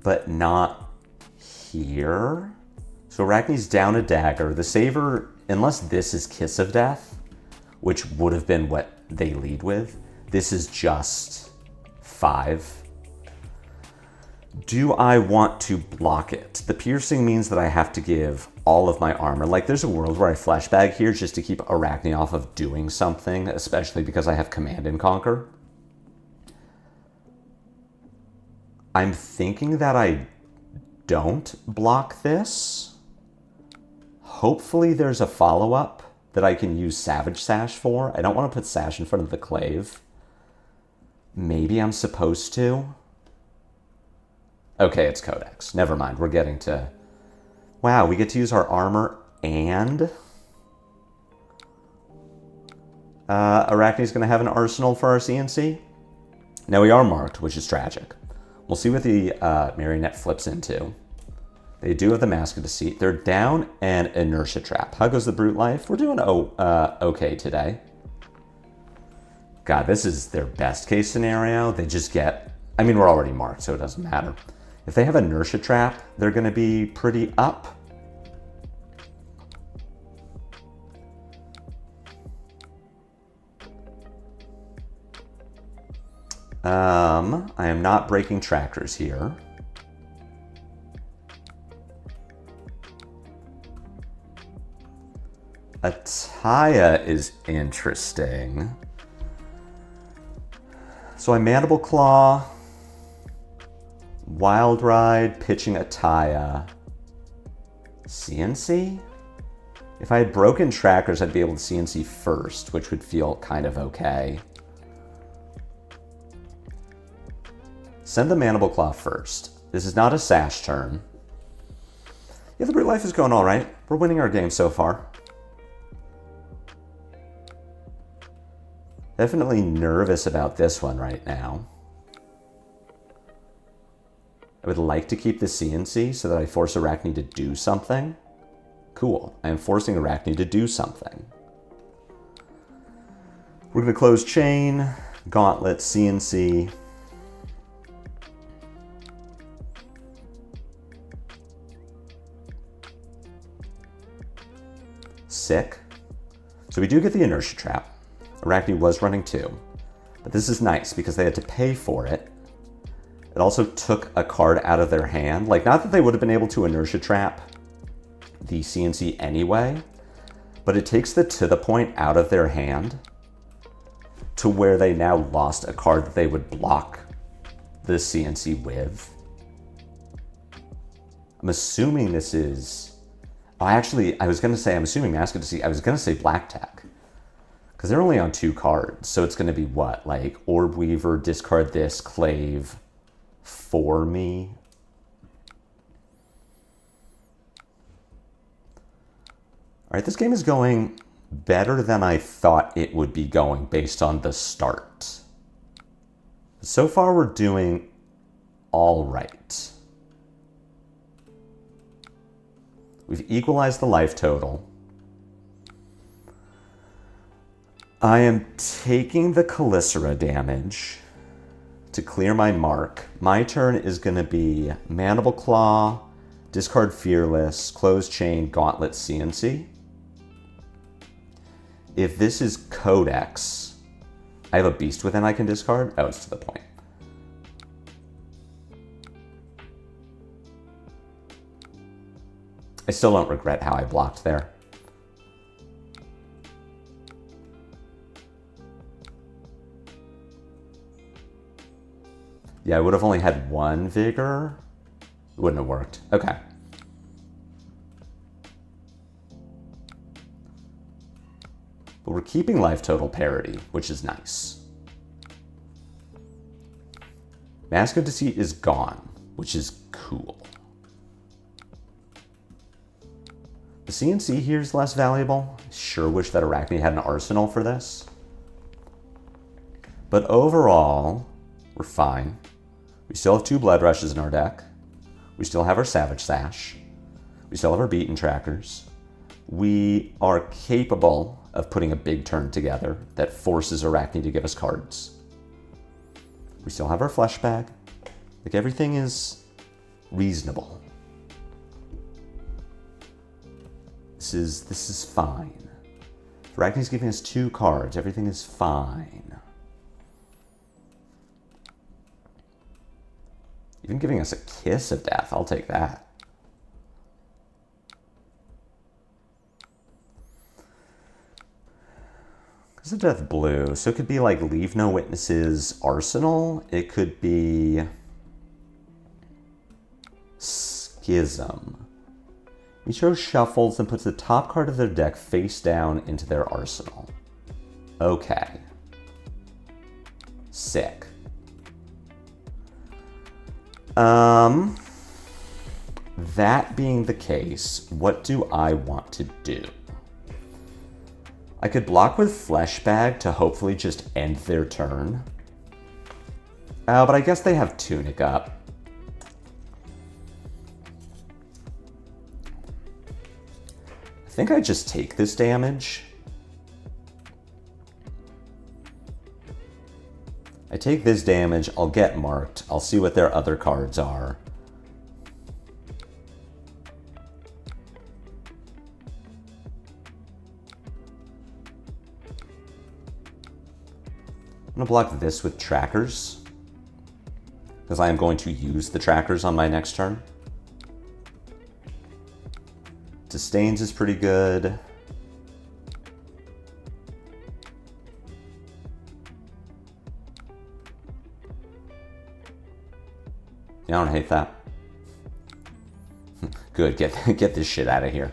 But not here. So Arakni's down a dagger. The Saver, unless this is Kiss of Death, which would have been what they lead with, this is just 5. Do I want to block it? The piercing means that I have to give all of my armor. Like, there's a world where I flashbag here just to keep Arakni off of doing something, especially because I have Command and Conquer. I'm thinking that I don't block this. Hopefully there's a follow-up that I can use Savage Sash for. I don't want to put Sash in front of the Clave. Maybe I'm supposed to. Okay, it's Codex. Never mind. We're getting to... Wow, we get to use our armor and... Arakni's going to have an arsenal for our CNC. Now we are marked, which is tragic. We'll see what the Marionette flips into. They do have the Mask of Deceit. They're down an Inertia Trap. How goes the Brute Life? We're doing okay today. God, this is their best case scenario. They just get... I mean, we're already marked, so it doesn't matter. If they have Inertia Trap, they're going to be pretty up. I am not breaking trackers here. Ataya is interesting. So I Mandible Claw, Wild Ride, pitching Ataya, CNC? If I had broken trackers, I'd be able to CNC first, which would feel kind of okay. Send the Mandible Claw first. This is not a Sash turn. Yeah, the Brute Life is going all right. We're winning our game so far. Definitely nervous about this one right now. I would like to keep the CNC so that I force Arakni to do something. Cool. I am forcing Arakni to do something. We're going to close chain. Gauntlet, CNC. Sick. So we do get the inertia trap. Arakni was running 2. But this is nice because they had to pay for it. It also took a card out of their hand. Like, not that they would have been able to inertia trap the CNC anyway, but it takes the to the point out of their hand to where they now lost a card that they would block the CNC with. I'm assuming this is... Oh, actually, I was going to say, I'm assuming Mascot. I was going to say Black Tech. Because they're only on 2 cards. So it's going to be what? Like, Orb Weaver, discard this, Clave for me. All right, this game is going better than I thought it would be going based on the start. So far, we're doing all right. We've equalized the life total. I am taking the Calicera damage to clear my mark. My turn is going to be Mandible Claw, discard Fearless, Close Chain, Gauntlet, CNC. If this is Codex, I have a Beast Within I can discard. Oh, it's to the point. I still don't regret how I blocked there. Yeah, I would have only had 1 Vigor. It wouldn't have worked. Okay. But we're keeping life total parity, which is nice. Mask of Deceit is gone, which is cool. The CNC here is less valuable. I sure wish that Arakni had an arsenal for this. But overall, we're fine. We still have 2 Blood Rushes in our deck. We still have our Savage Sash. We still have our Beaten Trackers. We are capable of putting a big turn together that forces Arakni to give us cards. We still have our Flesh Bag. Like, everything is reasonable. This is fine. Arakni's giving us 2 cards. Everything is fine. Even giving us a Kiss of Death. I'll take that. Kiss of Death blue. So it could be like Leave No Witnesses Arsenal. It could be Schism. Micho shuffles and puts the top card of their deck face down into their arsenal. Okay. Sick. That being the case, what do I want to do? I could block with Flesh Bag to hopefully just end their turn. But I guess they have Tunic up. I think I just take this damage. I take this damage, I'll get marked, I'll see what their other cards are. I'm going to block this with Trackers, because I am going to use the Trackers on my next turn. Sustains is pretty good. I don't hate that. Good, get this shit out of here.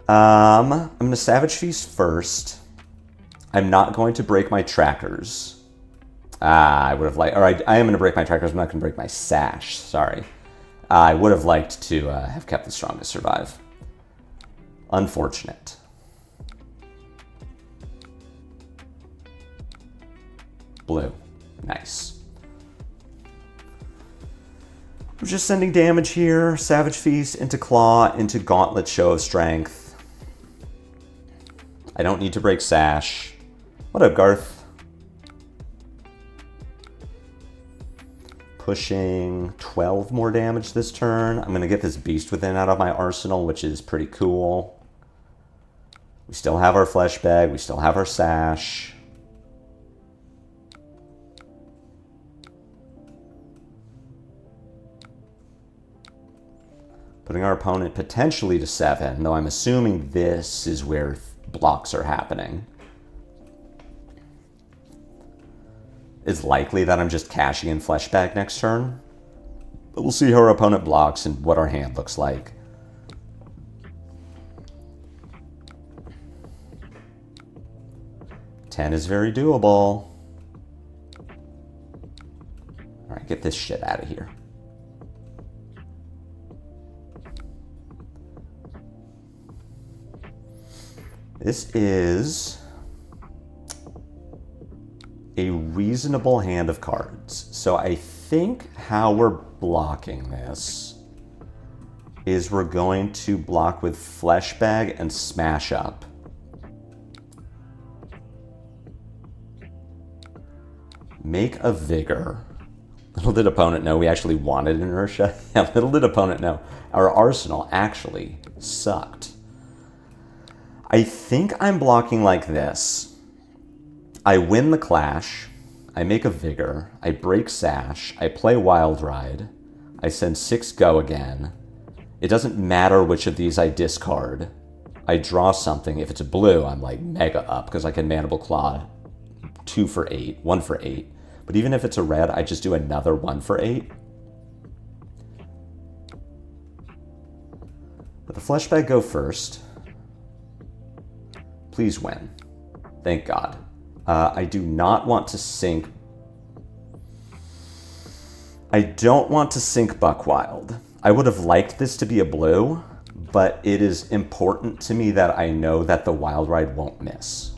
I'm going to Savage Feast first. I'm not going to break my Trackers. I would have liked... Or I am going to break my Trackers. I'm not going to break my Sash. Sorry. I would have liked to have kept the Strongest survive. Unfortunate. Blue. Nice. We're just sending damage here. Savage Feast into Claw, into Gauntlet, Show of Strength. I don't need to break Sash. What up, Garth? Pushing 12 more damage this turn. I'm going to get this Beast Within out of my arsenal, which is pretty cool. We still have our Flesh Bag. We still have our Sash. Putting our opponent potentially to 7, though I'm assuming this is where blocks are happening. It's likely that I'm just cashing in Flesh Bag next turn. But we'll see how our opponent blocks and what our hand looks like. Ten is very doable. Alright, get this shit out of here. This is a reasonable hand of cards. So I think how we're blocking this is we're going to block with Flesh Bag and Smash Up. Make a Vigor. Little did opponent know we actually wanted Inertia. Yeah, little did opponent know our arsenal actually sucked. I think I'm blocking like this. I win the Clash, I make a Vigor, I break Sash, I play Wild Ride, I send 6 Go again. It doesn't matter which of these I discard. I draw something. If it's a blue, I'm like mega up because I can Mandible Claw 2 for 8, 1 for 8. But even if it's a red, I just do another 1 for 8. Let the Flesh Bag go first. Please win. Thank God. I do not want to sink. I don't want to sink Buckwild. I would have liked this to be a blue, but it is important to me that I know that the Wild Ride won't miss.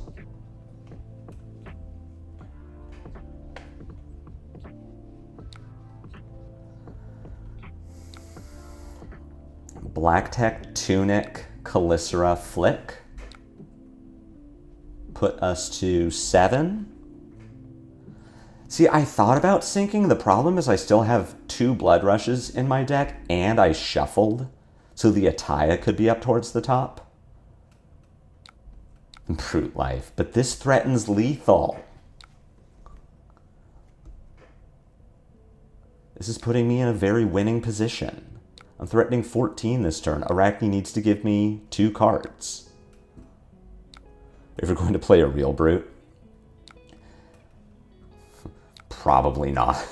Black Tech, Tunic, Calicera, Flick. Put us to 7. See, I thought about sinking. The problem is I still have 2 Blood Rushes in my deck, and I shuffled, so the Ataya could be up towards the top. Brute Life, but this threatens lethal. This is putting me in a very winning position. I'm threatening 14 this turn. Arakni needs to give me 2 cards. If we're going to play a real brute. Probably not.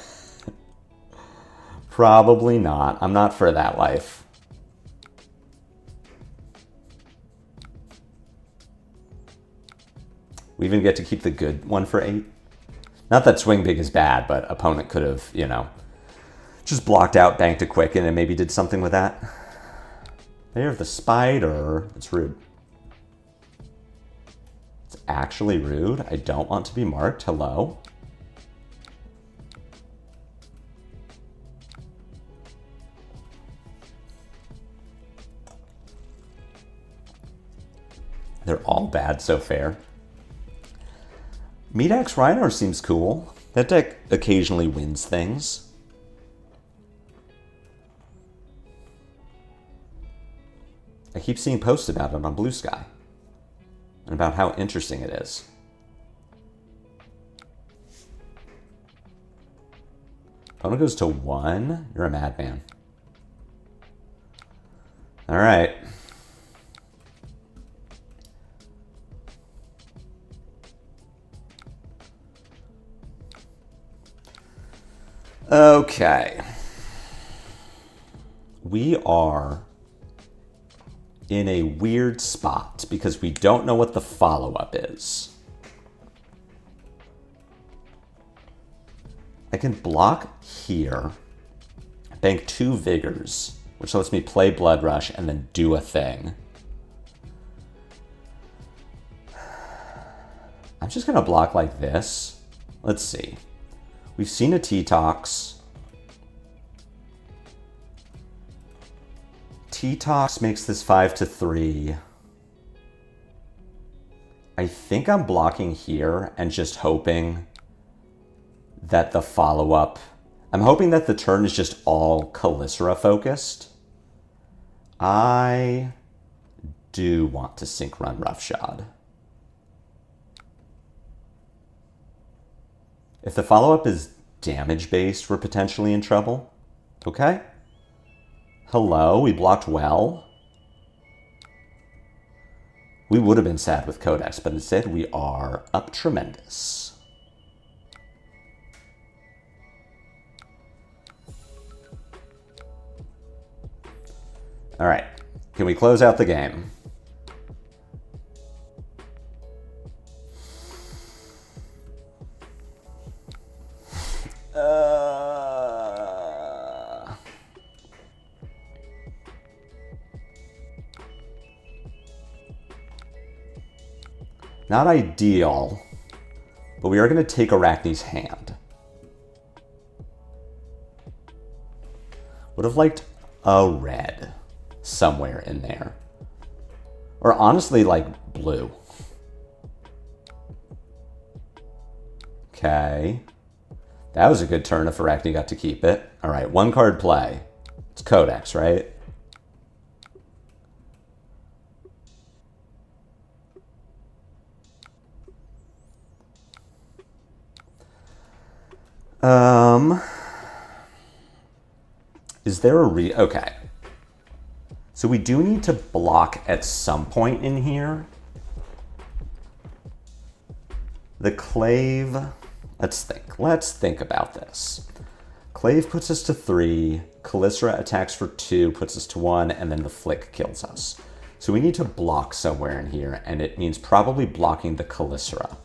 Probably not. I'm not for that life. We even get to keep the good 1 for 8. Not that Swing Big is bad, but opponent could have, you know, just blocked out, banked a Quicken, and maybe did something with that. Lair of the Spider. It's rude. It's actually rude. I don't want to be marked. Hello? They're all bad, so fair. Medax Rhino seems cool. That deck occasionally wins things. I keep seeing posts about it on Blue Sky. And about how interesting it is. Opponent goes to 1. You're a madman. All right. Okay. We are in a weird spot because we don't know what the follow-up is. I can block here, bank 2 Vigors, which lets me play Blood Rush and then do a thing. I'm just going to block like this. Let's see. We've seen a T-Tox. T-Tox makes this 5-3. I think I'm blocking here and just hoping that the follow-up... I'm hoping that the turn is just all Calicera focused. I do want to Sync Run Roughshod. If the follow-up is damage-based, we're potentially in trouble. Okay. Hello, we blocked well. We would have been sad with Codex, but instead we are up tremendous. All right, can we close out the game? Not ideal, but we are going to take Arakni's hand. Would have liked a red somewhere in there. Or honestly, like blue. Okay. That was a good turn if Arakni got to keep it. All right, one card play. It's Codex, right? Is there a okay. So we do need to block at some point in here. The Clave, let's think about this. Clave puts us to 3, Calicera attacks for 2, puts us to 1, and then the Flick kills us. So we need to block somewhere in here, and it means probably blocking the Calicera.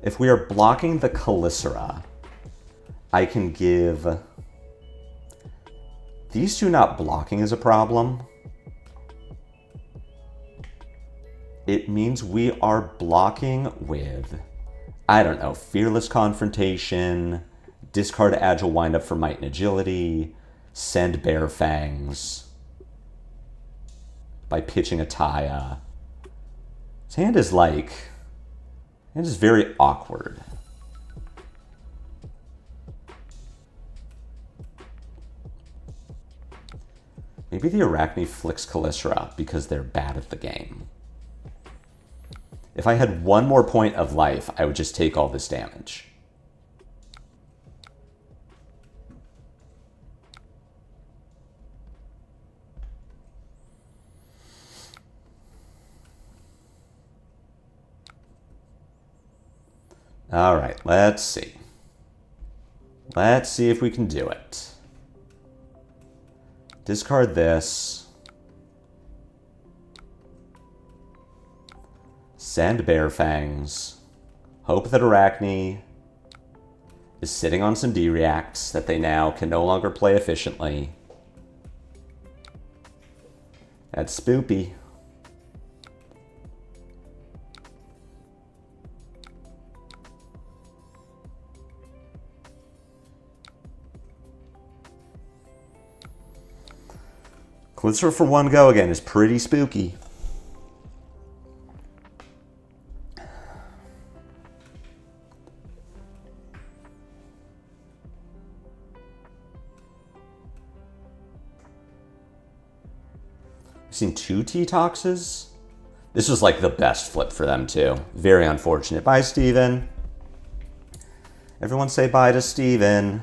If we are blocking the Calicera, I can give... These two not blocking is a problem. It means we are blocking with, I don't know, Fearless Confrontation, discard Agile Windup for Might and Agility, send Bear Fangs by pitching a Taya. His hand is like... It is very awkward. Maybe the Arakni flicks Calicera because they're bad at the game. If I had one more point of life, I would just take all this damage. All right, let's see. Let's see if we can do it. Discard this. Send Bear Fangs. Hope that Arakni is sitting on some D-reacts that they now can no longer play efficiently. That's spoopy. Calicera for one go again is pretty spooky. I've seen 2 T-Toxes. This was like the best flip for them too. Very unfortunate. Bye, Steven. Everyone say bye to Steven.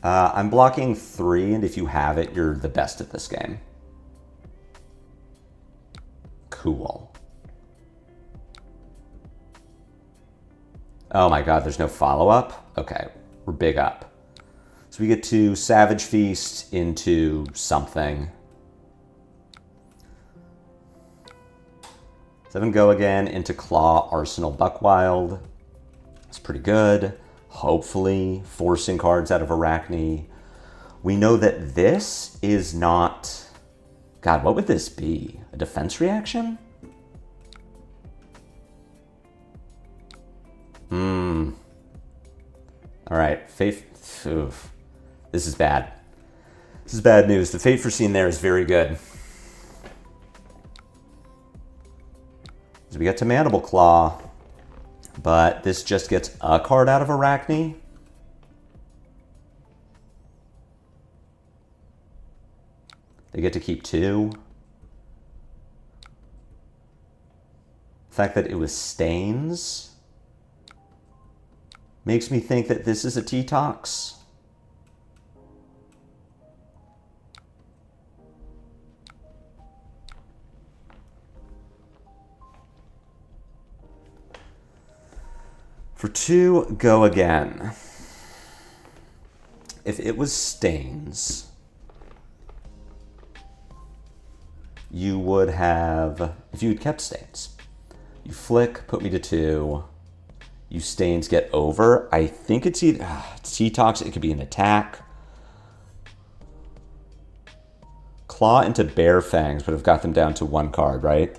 I'm blocking 3, and if you have it, you're the best at this game. Cool. Oh my god, there's no follow-up? Okay, we're big up. So we get to Savage Feast into something. 7 go again into Claw, Arsenal, Buckwild. That's pretty good. Hopefully forcing cards out of Arakni. We know that this is not... God, what would this be? A defense reaction? Alright, Faith... Oof. This is bad. This is bad news. The Fate Foreseen there is very good. So we got to Mandible Claw. But this just gets a card out of Arakni. They get to keep 2. The fact that it was Stains makes me think that this is a T-Tox. For 2, go again. If it was Stains, you would have, if you had kept Stains, you flick, put me to 2, you Stains get over. I think it's either, it's T-Tox, it could be an attack. Claw into Bare Fangs would have got them down to 1 card, right?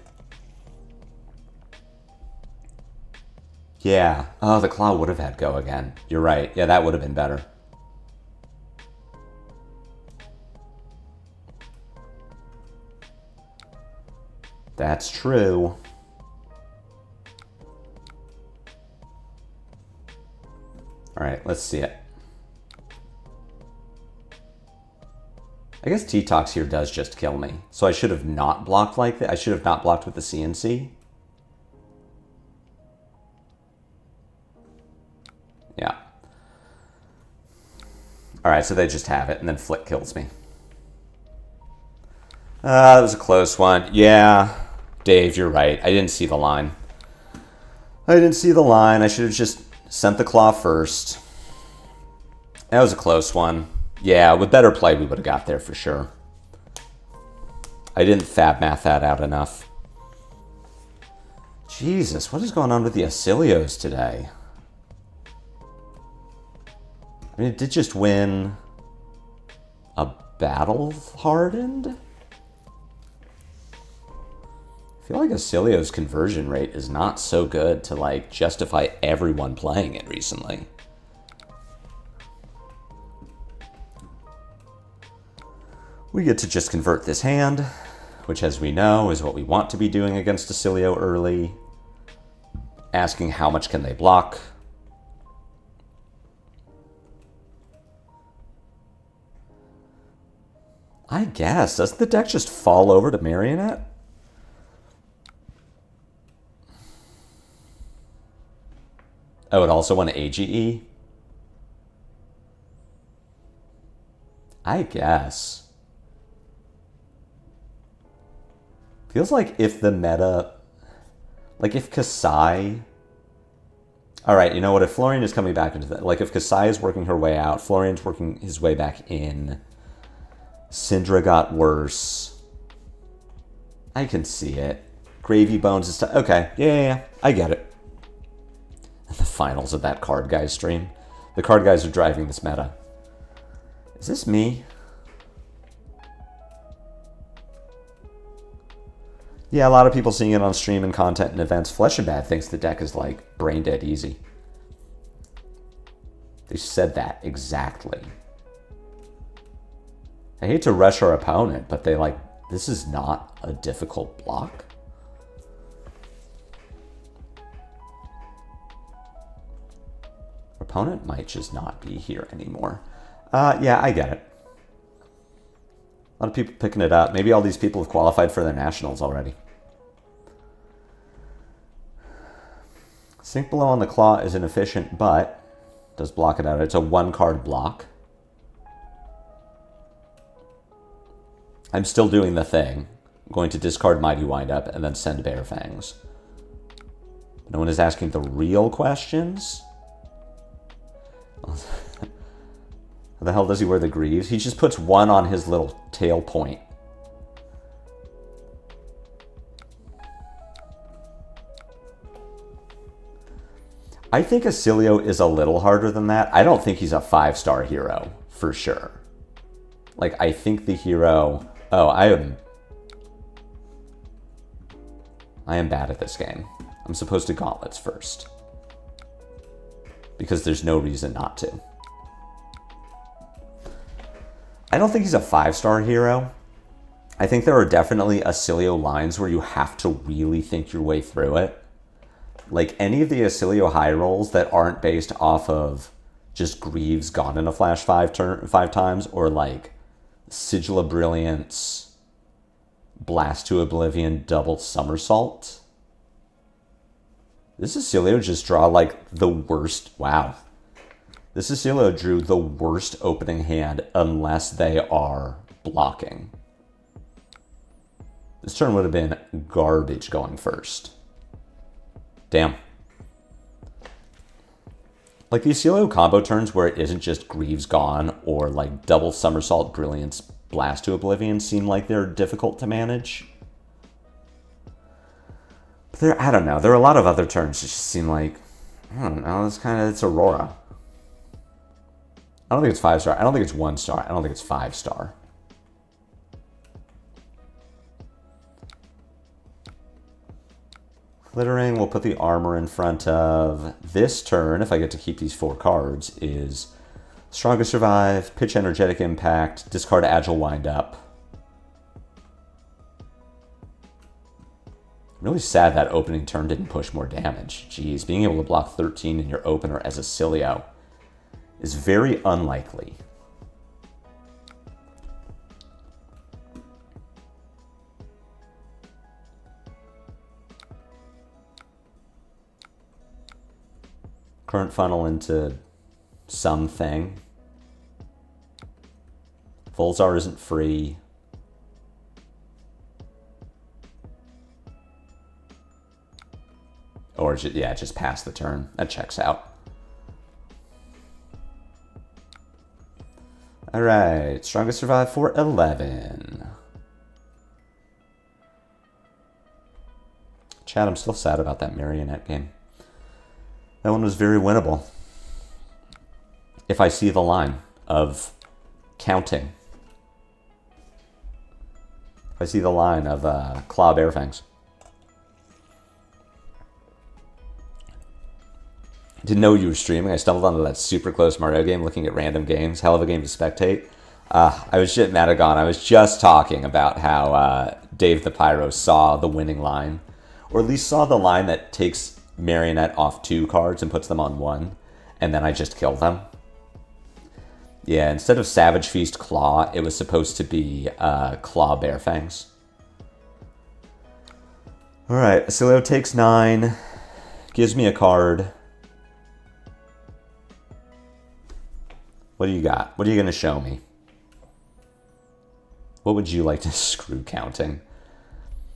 Yeah. Oh, the Claw would have had go again. You're right. Yeah, that would have been better. That's true. All right, let's see it. I guess T-Tox here does just kill me. So I should have not blocked like that. I should have not blocked with the CNC. Yeah. All right, so they just have it, and then Flick kills me. That was a close one. Yeah, Dave, you're right. I didn't see the line. I didn't see the line. I should have just sent the Claw first. That was a close one. Yeah, with better play, we would have got there for sure. I didn't fab math that out enough. Jesus, what is going on with the Oscilios today? I mean, it did just win a battle hardened? I feel like Oscilio's conversion rate is not so good to like justify everyone playing it recently. We get to just convert this hand, which as we know is what we want to be doing against Oscilio early. Asking how much can they block. I guess. Doesn't the deck just fall over to Marionette? Oh, it also won AGE? I guess. Feels like if the meta... Like if Kasai... Alright, you know what? If Florian is coming back into that... Like if Kasai is working her way out, Florian's working his way back in... Syndra got worse. I can see it. Gravy Bones is... Okay, yeah, I get it. And the finals of that Card Guys stream. The Card Guys are driving this meta. Is this me? Yeah, a lot of people seeing it on stream and content and events. Flesh and Bad thinks the deck is like brain dead easy. They said that exactly. I hate to rush our opponent, but they like, this is not a difficult block. Our opponent might just not be here anymore. Yeah, I get it. A lot of people picking it up. Maybe all these people have qualified for their nationals already. Sink Below on the Claw is inefficient, but does block it out. It's a 1-card block. I'm still doing the thing. I'm going to discard Mighty Windup and then send Bare Fangs. No one is asking the real questions. How the hell does he wear the greaves? He just puts 1 on his little tail point. I think Oscilio is a little harder than that. I don't think he's a 5-star hero, for sure. Like, I think the hero... Oh, I am bad at this game. I'm supposed to gauntlets first. Because there's no reason not to. I don't think he's a 5-star hero. I think there are definitely Oscilio lines where you have to really think your way through it. Like, any of the Oscilio high rolls that aren't based off of just Greaves gone in a flash 5 times, or like Sigil of Brilliance, Blast to Oblivion, double somersault. This Oscilio just draw like the worst. Wow. This Oscilio drew the worst opening hand unless they are blocking. This turn would have been garbage going first. Damn. Like, the Oscilio combo turns where it isn't just Greaves gone or like double somersault, Brilliance, Blast to Oblivion seem like they're difficult to manage. But I don't know. There are a lot of other turns that just seem like, I don't know, it's Aurora. I don't think it's 5-star. I don't think it's 1-star. I don't think it's 5-star. Glittering, we'll put the armor in front of. This turn, if I get to keep these 4 cards, is Strongest Survive, Pitch Energetic Impact, discard Agile Wind Up. I'm really sad that opening turn didn't push more damage. Jeez, being able to block 13 in your opener as a Oscilio is very unlikely. Current funnel into something. Volzar isn't free. Or, yeah, just pass the turn. That checks out. All right, Strongest Survive for 11. Chad, I'm still sad about that Marionette game. That one was very winnable. If I see the line of counting. If I see the line of Claw Bearfangs. Didn't know you were streaming. I stumbled onto that super close Mario game looking at random games. Hell of a game to spectate. I was shit Matagon. I was just talking about how Dave the Pyro saw the winning line. Or at least saw the line that takes Marionette off 2 cards and puts them on 1, and then I just kill them. Yeah, instead of Savage Feast Claw, it was supposed to be Claw Bearfangs. Alright, Oscilio takes 9, gives me a card. What do you got? What are you going to show me? What would you like to screw counting?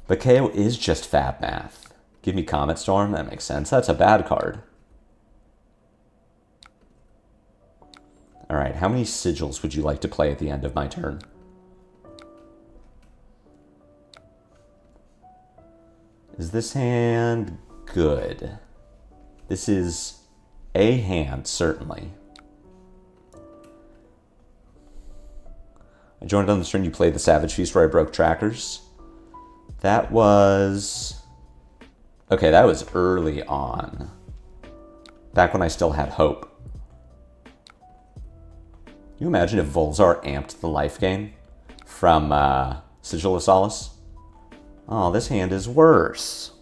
But Kayo is just Fab Math. Give me Comet Storm? That makes sense. That's a bad card. Alright, how many sigils would you like to play at the end of my turn? Is this hand good? This is a hand, certainly. I joined on the stream. You played the Savage Feast where I broke trackers. That was... Okay, that was early on. Back when I still had hope. Can you imagine if Volzar amped the life gain from Sigil of Solace? Oh, this hand is worse.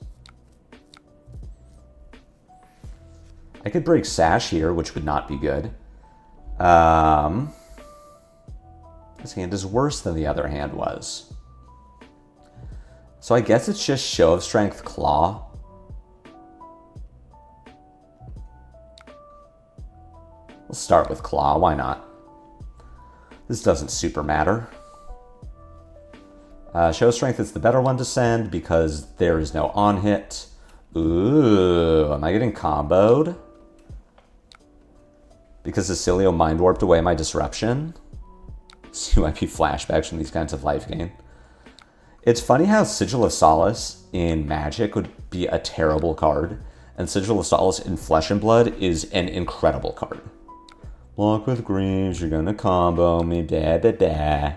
I could break Sash here, which would not be good. This hand is worse than the other hand was. So I guess it's just Show of Strength Claw. We'll start with Claw, why not? This doesn't super matter. Show of Strength is the better one to send because there is no on-hit. Ooh, am I getting comboed? Because Oscilio mind warped away my disruption? So you might be flashbacks from these kinds of life gain. It's funny how Sigil of Solace in Magic would be a terrible card, and Sigil of Solace in Flesh and Blood is an incredible card. Block with Greaves, you're gonna combo me, da da da.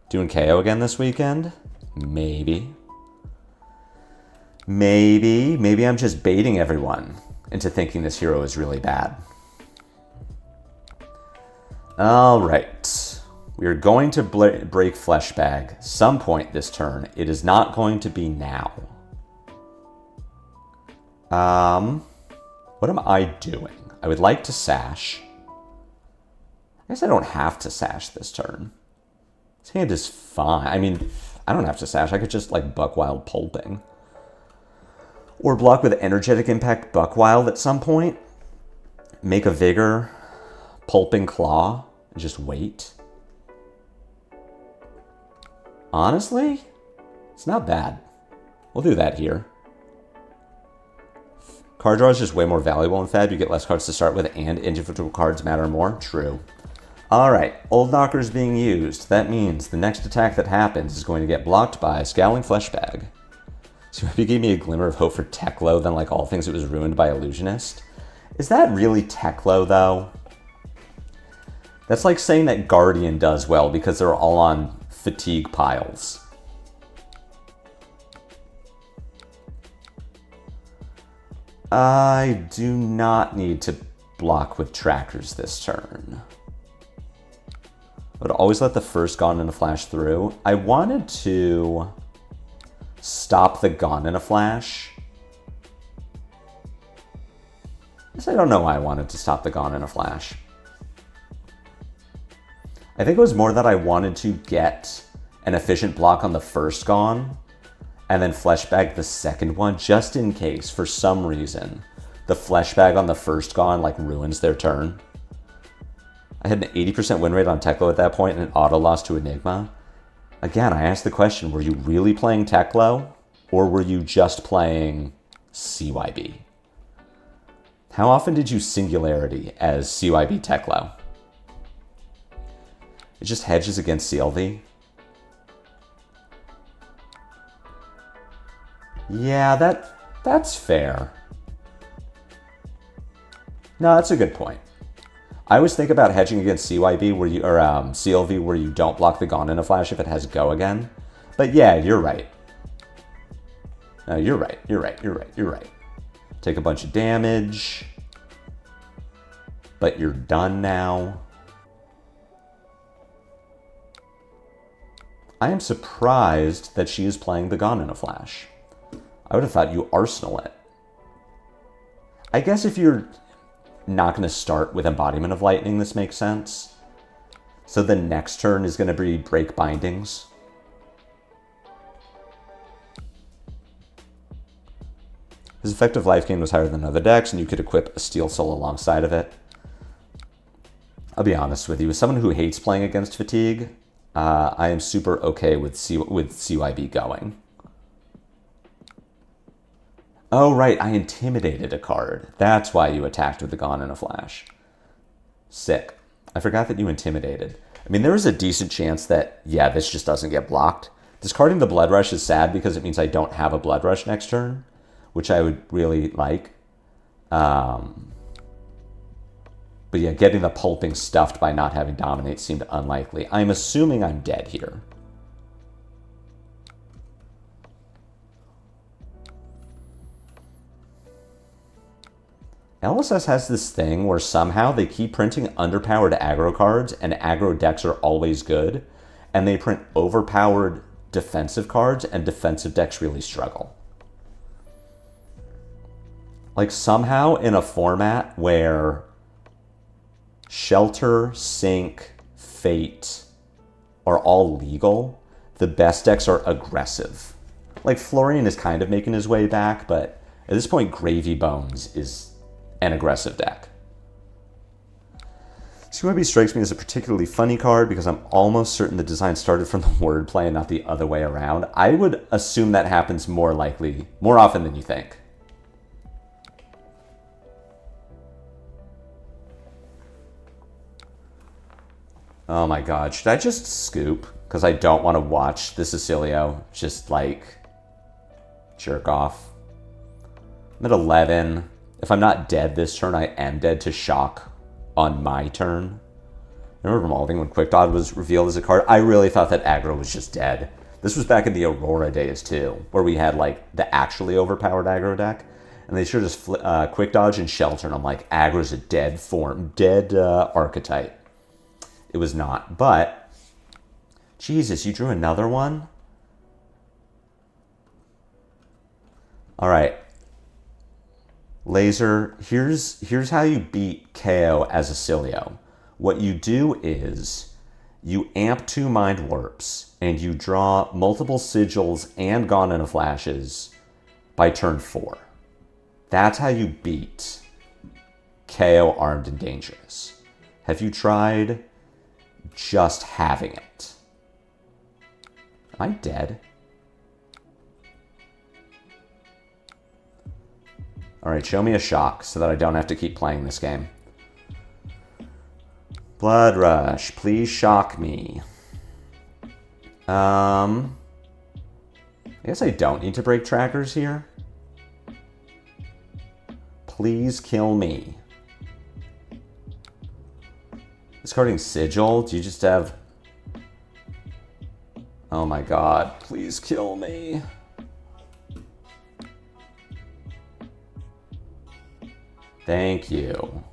Doing KO again this weekend? Maybe. Maybe I'm just baiting everyone into thinking this hero is really bad. All right. We are going to break Fleshbag some point this turn. It is not going to be now. What am I doing? I would like to sash. I guess I don't have to sash this turn. This hand is fine. I mean, I don't have to sash. I could just like Buckwild Pulping. Or block with Energetic Impact Buckwild at some point. Make a Vigor, Pulping Claw, and just wait. Honestly, it's not bad. We'll do that here. Card draw is just way more valuable in Fab. You get less cards to start with, and individual cards matter more. True. Alright, Old Knocker is being used. That means the next attack that happens is going to get blocked by Scowling Fleshbag. So if you gave me a glimmer of hope for Teklo, then like all things it was ruined by Illusionist. Is that really Teklo, though? That's like saying that Guardian does well because they're all on fatigue piles. I do not need to block with trackers this turn. I would always let the first Gone in a Flash through. I wanted to stop the Gone in a Flash. I guess I don't know why I wanted to stop the Gone in a Flash. I think it was more that I wanted to get an efficient block on the first Gone and then Fleshbag the second one, just in case, for some reason, the Fleshbag on the first Gone like ruins their turn. I had an 80% win rate on Teklo at that point and an auto loss to Enigma. Again, I asked the question, were you really playing Teklo or were you just playing CYB? How often did you Singularity as CYB Teklo? It just hedges against CLV. Yeah, that's fair. No, that's a good point. I always think about hedging against CYB where you or CLV where you don't block the Gone in a Flash if it has Go again. But yeah, you're right. No, you're right. You're right. Take a bunch of damage. But you're done now. I am surprised that she is playing the Gone in a Flash. I would have thought you Arsenal it. I guess if you're not going to start with Embodiment of Lightning, this makes sense. So the next turn is going to be Break Bindings. His effective life gain was higher than other decks, and you could equip a Steel Soul alongside of it. I'll be honest with you, as someone who hates playing against Fatigue, I am super okay with CYB going. Oh, right, I intimidated a card. That's why you attacked with the Gone in a Flash. Sick. I forgot that you intimidated. I mean, there is a decent chance that, yeah, this just doesn't get blocked. Discarding the Blood Rush is sad because it means I don't have a Blood Rush next turn, which I would really like. But yeah, getting the Pulping stuffed by not having Dominate seemed unlikely. I'm assuming I'm dead here. LSS has this thing where somehow they keep printing underpowered aggro cards and aggro decks are always good, and they print overpowered defensive cards and defensive decks really struggle. Like somehow in a format where Shelter, Sink, Fate are all legal, the best decks are aggressive. Like Florian is kind of making his way back, but at this point Gravy Bones is an aggressive deck. CYB strikes me as a particularly funny card because I'm almost certain the design started from the wordplay and not the other way around. I would assume that happens more often than you think. Oh my god, should I just scoop? Because I don't want to watch this Oscilio just like jerk off. I'm at 11. If I'm not dead this turn, I am dead to shock on my turn. Remember Revolving when Quick Dodge was revealed as a card? I really thought that aggro was just dead. This was back in the Aurora days too, where we had like the actually overpowered aggro deck. And they should just Quick Dodge and Shelter, and I'm like, aggro's a dead form, dead archetype. It was not, but Jesus, you drew another one? All right. Laser, here's how you beat Kayo as Oscilio. What you do is you amp 2 Mind Warps and you draw multiple sigils and Gone in a Flashes by turn 4. That's how you beat Kayo armed and dangerous. Have you tried just having it? Am I dead? Alright, show me a shock so that I don't have to keep playing this game. Blood Rush, please shock me. I guess I don't need to break trackers here. Please kill me. Discarding Sigil, do you just have... Oh my god, please kill me. Thank you.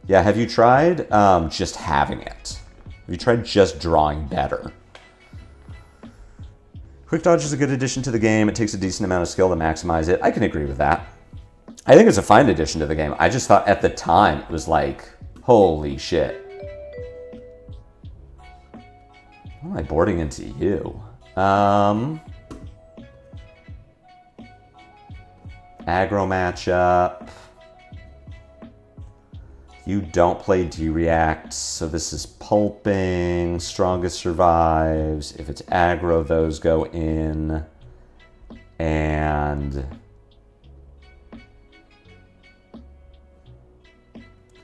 Yeah, have you tried just having it? Have you tried just drawing better? Quick Dodge is a good addition to the game. It takes a decent amount of skill to maximize it. I can agree with that. I think it's a fine addition to the game. I just thought at the time it was like, holy shit. How am I boarding into you? Aggro matchup. You don't play D-React, so this is pulping. Strongest survives. If it's aggro, those go in. And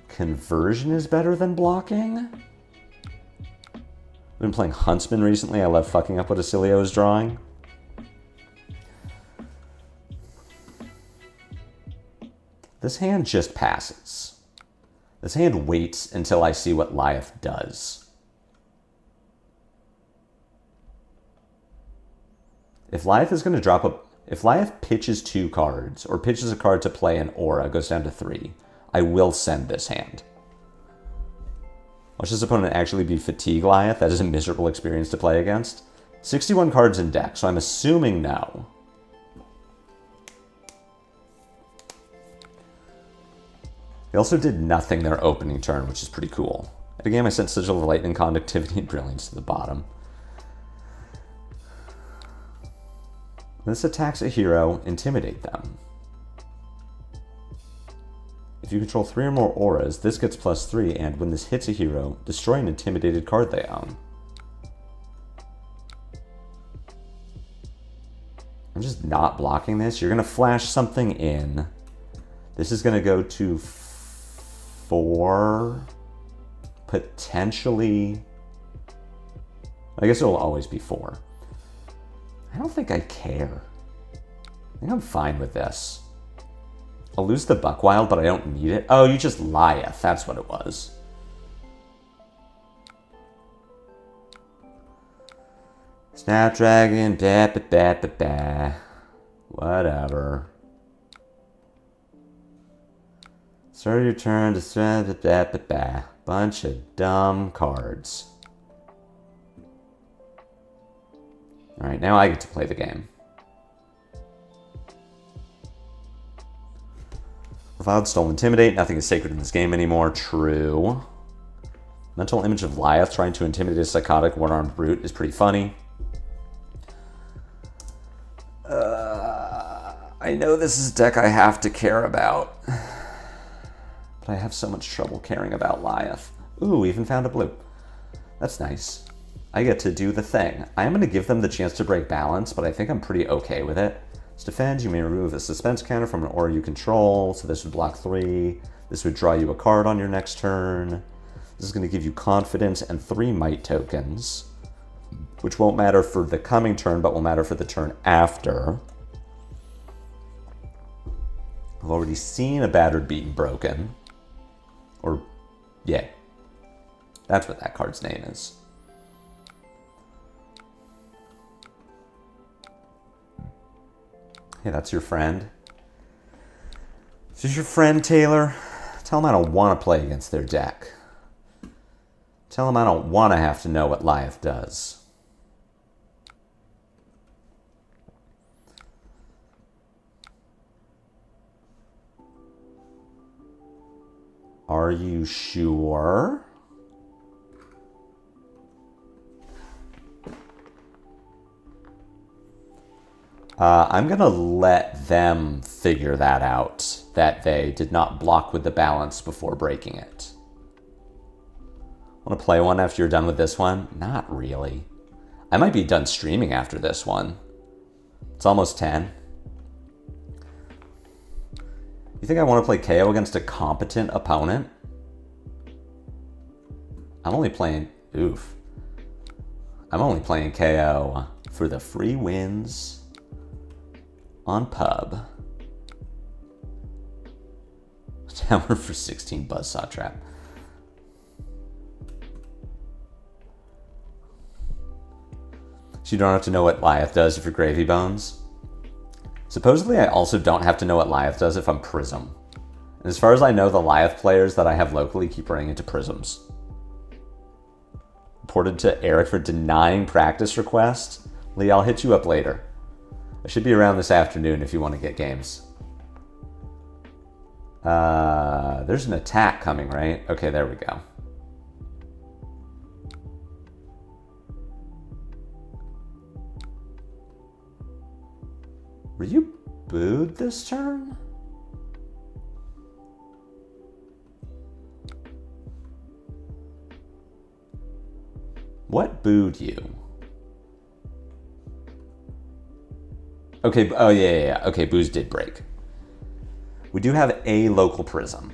conversion is better than blocking? I've been playing Huntsman recently. I love fucking up what Oscilio is drawing. This hand just passes. This hand waits until I see what Lyath does. If Lyath is going to drop a... If Lyath pitches 2 cards, or pitches a card to play an aura, goes down to 3, I will send this hand. Watch this opponent actually be Fatigue Lyath. That is a miserable experience to play against. 61 cards in deck, so I'm assuming no. They also did nothing their opening turn, which is pretty cool. At a game, I sent Sigil of Lightning, Conductivity, and Brilliance to the bottom. When this attacks a hero, intimidate them. If you control 3 or more auras, this gets +3, and when this hits a hero, destroy an intimidated card they own. I'm just not blocking this. You're going to flash something in. This is going to go to 4, potentially. I guess it will always be 4. I don't think I care. I think I'm fine with this. I'll lose the Buckwild, but I don't need it. Oh, you just Lyath. That's what it was. Snapdragon, whatever. Start your turn to bunch of dumb cards. Alright, now I get to play the game. Reviled, Stole, Intimidate. Nothing is sacred in this game anymore. True. Mental image of Lyath trying to intimidate a psychotic one-armed brute is pretty funny. I know this is a deck I have to care about. But I have so much trouble caring about Lyath. Ooh, we even found a blue. That's nice. I get to do the thing. I am going to give them the chance to break balance, but I think I'm pretty okay with it. To defend, you may remove a suspense counter from an aura you control, so this would block 3. This would draw you a card on your next turn. This is going to give you confidence and 3 might tokens, which won't matter for the coming turn, but will matter for the turn after. I've already seen a battered, beaten, broken. Or, yeah. That's what that card's name is. Hey, that's your friend. This is your friend, Taylor. Tell them I don't want to play against their deck. Tell him I don't want to have to know what Lyath does. Are you sure? I'm going to let them figure that out, that they did not block with the balance before breaking it. Want to play one after you're done with this one? Not really. I might be done streaming after this one. It's almost 10. You think I want to play Kayo against a competent opponent? I'm only playing... Oof. I'm only playing Kayo for the free wins on pub. Tower for 16 buzzsaw trap. So you don't have to know what Lyath does if you're Gravy Bones. Supposedly I also don't have to know what Lyath does if I'm Prism. And as far as I know, the Lyath players that I have locally keep running into Prisms. Reported to Eric for denying practice request. Lee, I'll hit you up later. I should be around this afternoon if you want to get games. There's an attack coming, right? Okay, there we go. Were you booed this turn? What booed you? Okay, oh yeah. Okay, boos did break. We do have a local Prism.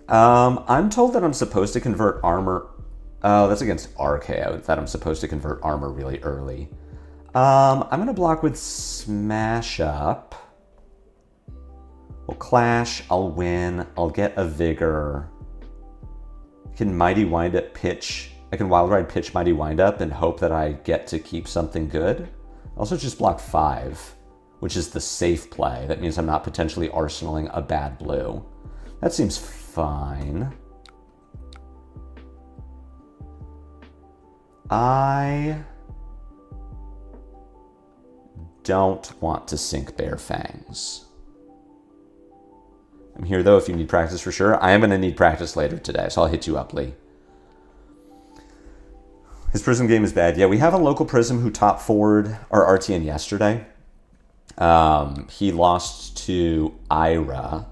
I'm told that I'm supposed to convert armor. Oh, that's against RKO, that I'm supposed to convert armor really early. I'm going to block with Smash Up. We'll clash, I'll win, I'll get a Vigor. I can Mighty Wind Up pitch. I can Wild Ride pitch Mighty Wind Up and hope that I get to keep something good. Also just block 5, which is the safe play. That means I'm not potentially arsenaling a bad blue. That seems fine. I don't want to sink Bare Fangs. I'm here though if you need practice for sure. I am going to need practice later today, so I'll hit you up, Lee. His Prism game is bad. Yeah, we have a local Prism who top forward our RTN yesterday. He lost to Ira,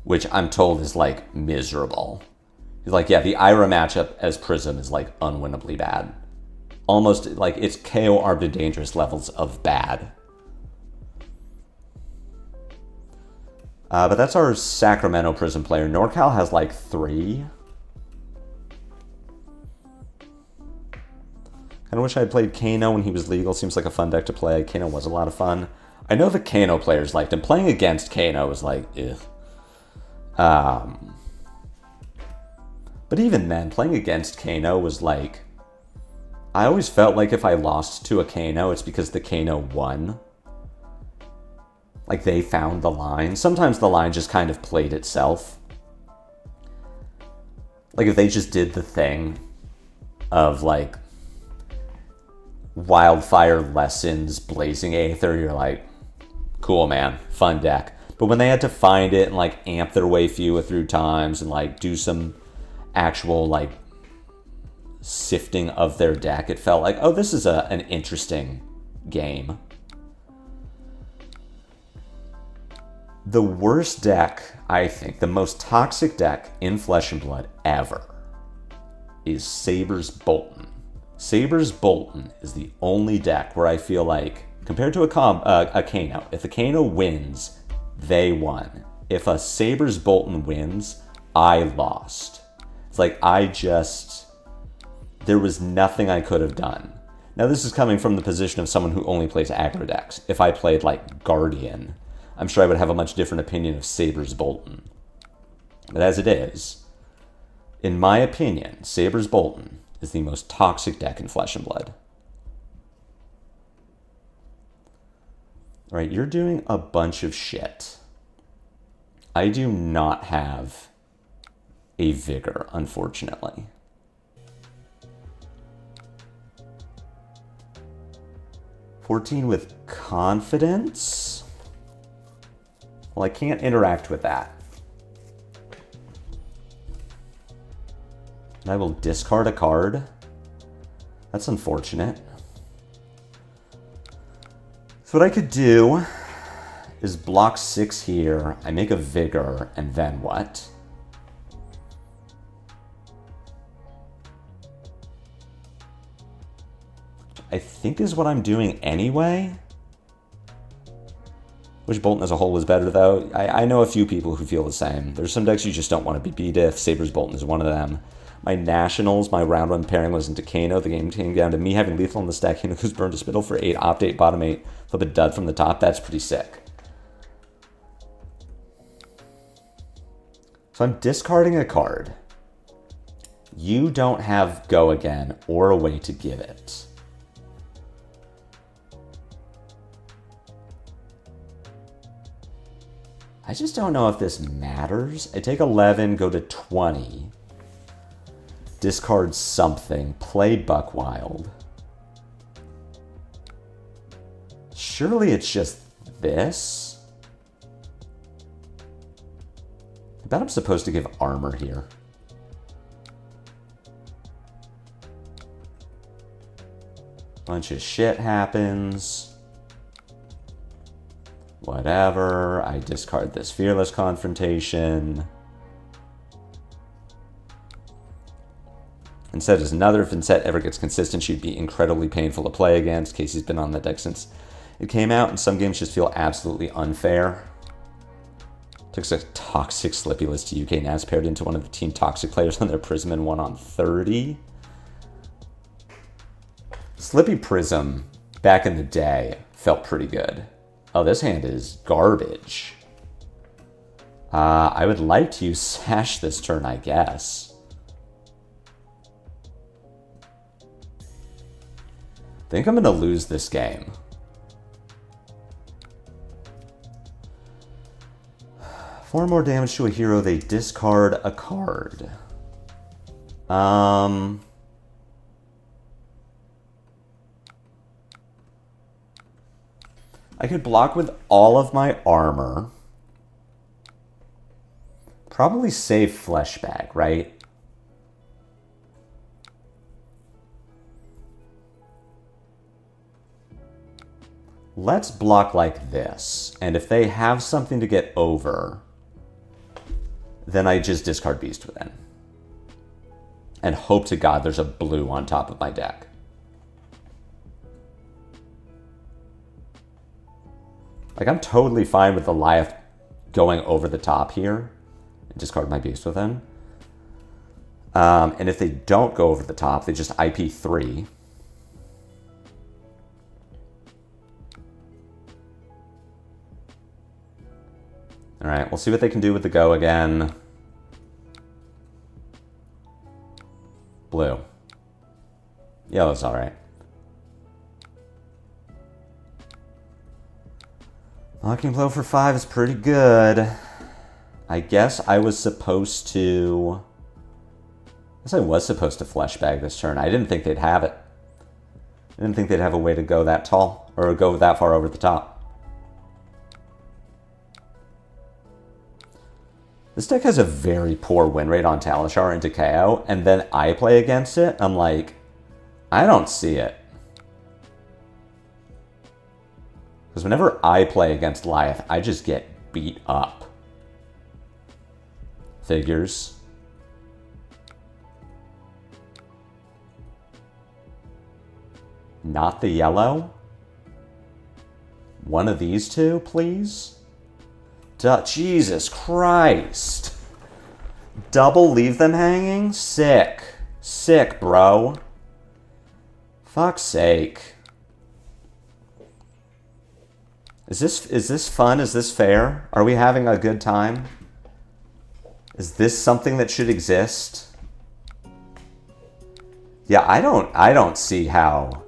which I'm told is like miserable. He's like, yeah, the Ira matchup as Prism is like unwinnably bad. Almost like it's KO Armed and Dangerous levels of bad. But that's our Sacramento Prism player. NorCal has like 3. I wish I had played Kano when he was legal. Seems like a fun deck to play. Kano was a lot of fun. I know the Kano players liked him. Playing against Kano was like, ugh. But even then, playing against Kano was like... I always felt like if I lost to a Kano, it's because the Kano won. Like, they found the line. Sometimes the line just kind of played itself. Like, if they just did the thing of, like... Wildfire Lessons, Blazing Aether, you're like, cool, man, fun deck. But when they had to find it and like amp their way through times and like do some actual like sifting of their deck, it felt like, oh, this is an interesting game. The worst deck, I think, the most toxic deck in Flesh and Blood ever is Saber's Bolton. Saber's Bolton is the only deck where I feel like, compared to a Kano, if a Kano wins, they won. If a Saber's Bolton wins, I lost. It's like there was nothing I could have done. Now this is coming from the position of someone who only plays aggro decks. If I played like Guardian, I'm sure I would have a much different opinion of Saber's Bolton. But as it is, in my opinion, Saber's Bolton is the most toxic deck in Flesh and Blood. All right, you're doing a bunch of shit. I do not have a Vigor, unfortunately. 14 with confidence. Well, I can't interact with that. And I will discard a card. That's unfortunate. So what I could do is block 6 here. I make a Vigor, and then what? I think is what I'm doing anyway. Wish Bolton as a whole was better, though. I know a few people who feel the same. There's some decks you just don't want to be B-diff. Saber's Bolton is one of them. My Nationals, my round 1 pairing was into Kano. The game came down to me having lethal in the stack. Kano goes Burn to Spittle for 8, opt 8, bottom 8. Flip a dud from the top. That's pretty sick. So I'm discarding a card. You don't have Go Again or a way to give it. I just don't know if this matters. I take 11, go to 20. Discard something. Play Buckwild. Surely it's just this? I bet I'm supposed to give armor here. Bunch of shit happens. Whatever, I discard this Fearless Confrontation. Instead is another. If Vincent ever gets consistent, she'd be incredibly painful to play against. Casey's been on the deck since it came out, and some games just feel absolutely unfair. Took a Toxic Slippy list to UK Naz, paired into one of the Team Toxic players on their Prism and won on 30. Slippy Prism, back in the day, felt pretty good. Oh, this hand is garbage. I would like to use Sash this turn, I guess. I think I'm going to lose this game. Four more damage to a hero, they discard a card. I could block with all of my armor. Probably save Fleshbag, right? Let's block like this. And if they have something to get over, then I just discard Beast Within. And hope to God there's a blue on top of my deck. Like, I'm totally fine with the Lyath going over the top here. And discard my Beast Within. And if they don't go over the top, they just IP3. Alright, we'll see what they can do with the Go Again. Blue. Yellow's alright. Locking Blow for 5 is pretty good. I guess I was supposed to... to Fleshbag this turn. I didn't think they'd have it. I didn't think they'd have a way to go that tall. Or go that far over the top. This deck has a very poor win rate on Talishar into KO. And then I play against it. I'm like, I don't see it. Because whenever I play against Lyath, I just get beat up. Figures. Not the yellow. One of these two, please. Jesus Christ. Double leave them hanging? Sick. Sick, bro. Fuck's sake. Is this fun? Is this fair? Are we having a good time? Is this something that should exist? Yeah, I don't see how.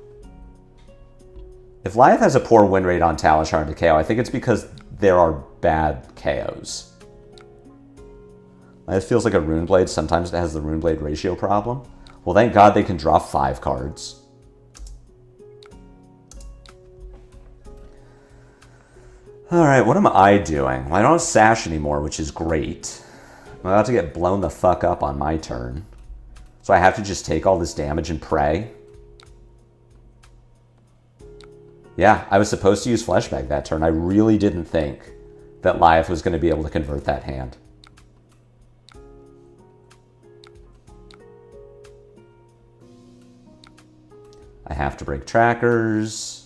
If Lyath has a poor win rate on Talishar into KO, I think it's because there are bad KOs. It feels like a Runeblade. Sometimes it has the Runeblade ratio problem. Well, thank God they can draw 5 cards. Alright, what am I doing? Well, I don't have Sash anymore, which is great. I'm about to get blown the fuck up on my turn. So I have to just take all this damage and pray. Yeah, I was supposed to use Fleshbag that turn. I really didn't think that Lyath was going to be able to convert that hand. I have to break trackers.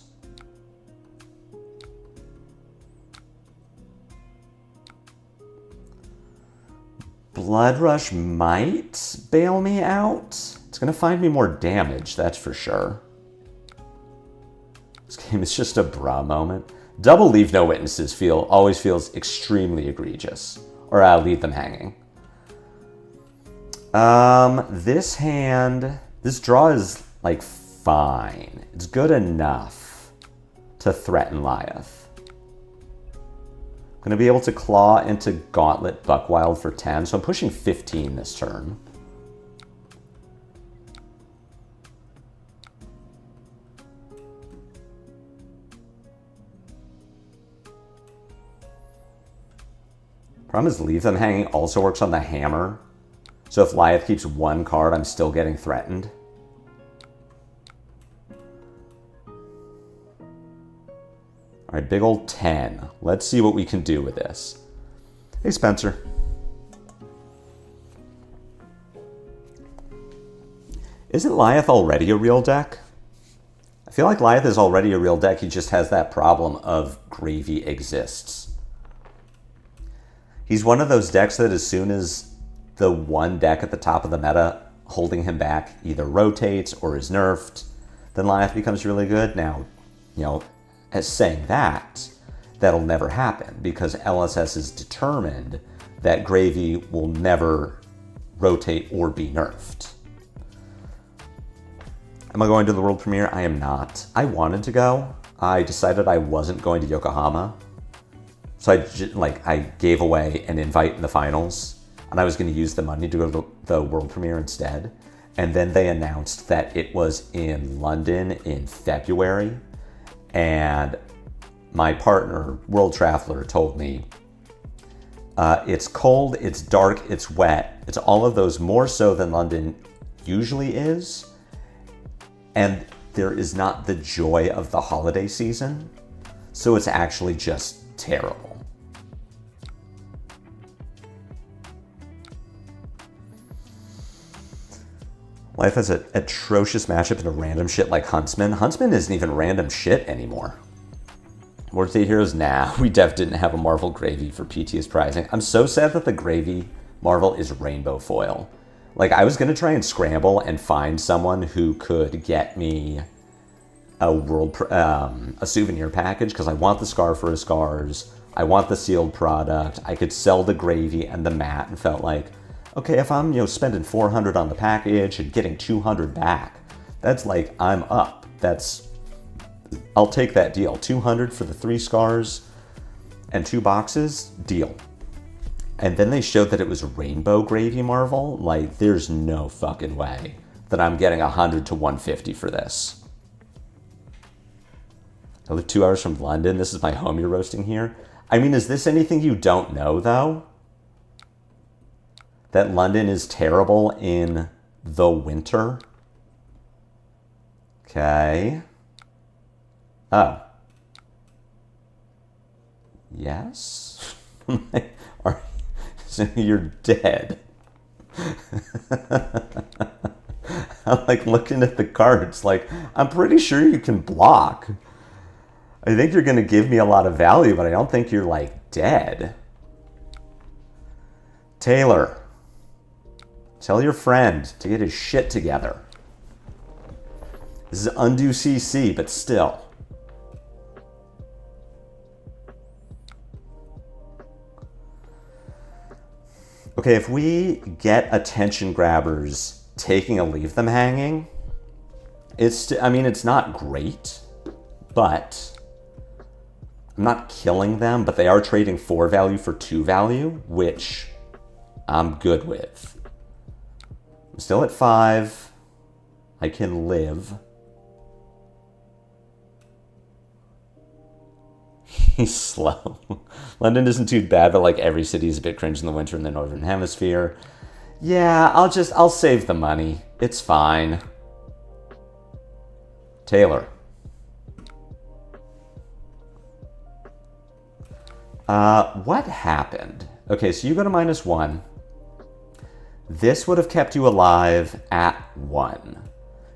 Blood Rush might bail me out. It's going to find me more damage, that's for sure. This game is just a bra moment. Double Leave No Witnesses always feels extremely egregious. Or I'll leave them hanging. This hand, this draw is like fine. It's good enough to threaten Lyath. I'm going to be able to claw into Gauntlet Buckwild for 10, so I'm pushing 15 this turn. Problem is Leave Them Hanging also works on the hammer. So if Lyath keeps one card, I'm still getting threatened. Alright, big old 10. Let's see what we can do with this. Hey, Spencer. Isn't Lyath already a real deck? I feel like Lyath is already a real deck. He just has that problem of Gravy exists. He's one of those decks that as soon as the one deck at the top of the meta holding him back either rotates or is nerfed, then Lyath becomes really good. Now, you know, as saying that, that'll never happen because LSS is determined that Gravy will never rotate or be nerfed. Am I going to the world premiere? I am not. I wanted to go. I decided I wasn't going to Yokohama. So I gave away an invite in the finals, and I was going to use the money to go to the world premiere instead. And then they announced that it was in London in February. And my partner, World Traveler, told me, it's cold, it's dark, it's wet. It's all of those more so than London usually is. And there is not the joy of the holiday season. So it's actually just terrible. Life has an atrocious matchup in a random shit like Huntsman. Huntsman isn't even random shit anymore. War State Heroes, nah, we didn't have a Marvel Gravy for PTS Prizing. I'm so sad that the Gravy Marvel is rainbow foil. Like, I was going to try and scramble and find someone who could get me a souvenir package, because I want the Scar for his Scars. I want the sealed product. I could sell the Gravy and the mat and felt like, okay, if I'm, spending $400 on the package and getting $200 back, that's like, I'm up. I'll take that deal. $200 for the 3 Scars and 2 boxes, deal. And then they showed that it was Rainbow Gravy Marvel. Like, there's no fucking way that I'm getting $100 to $150 for this. I live 2 hours from London. This is my home you're roasting here. I mean, is this anything you don't know, though? That London is terrible in the winter? Okay. Oh. Yes? So you're dead. I'm like looking at the cards, like, I'm pretty sure you can block. I think you're going to give me a lot of value, but I don't think you're, like, dead. Taylor, tell your friend to get his shit together. This is undue CC, but still. Okay, if we get attention grabbers taking a Leave Them Hanging, it's not great, but I'm not killing them, but they are trading 4 value for 2 value, which I'm good with. I'm still at 5. I can live. He's slow. London isn't too bad, but like every city is a bit cringe in the winter in the Northern Hemisphere. Yeah, I'll save the money. It's fine. Taylor. What happened? Okay, so you go to -1. This would have kept you alive at 1.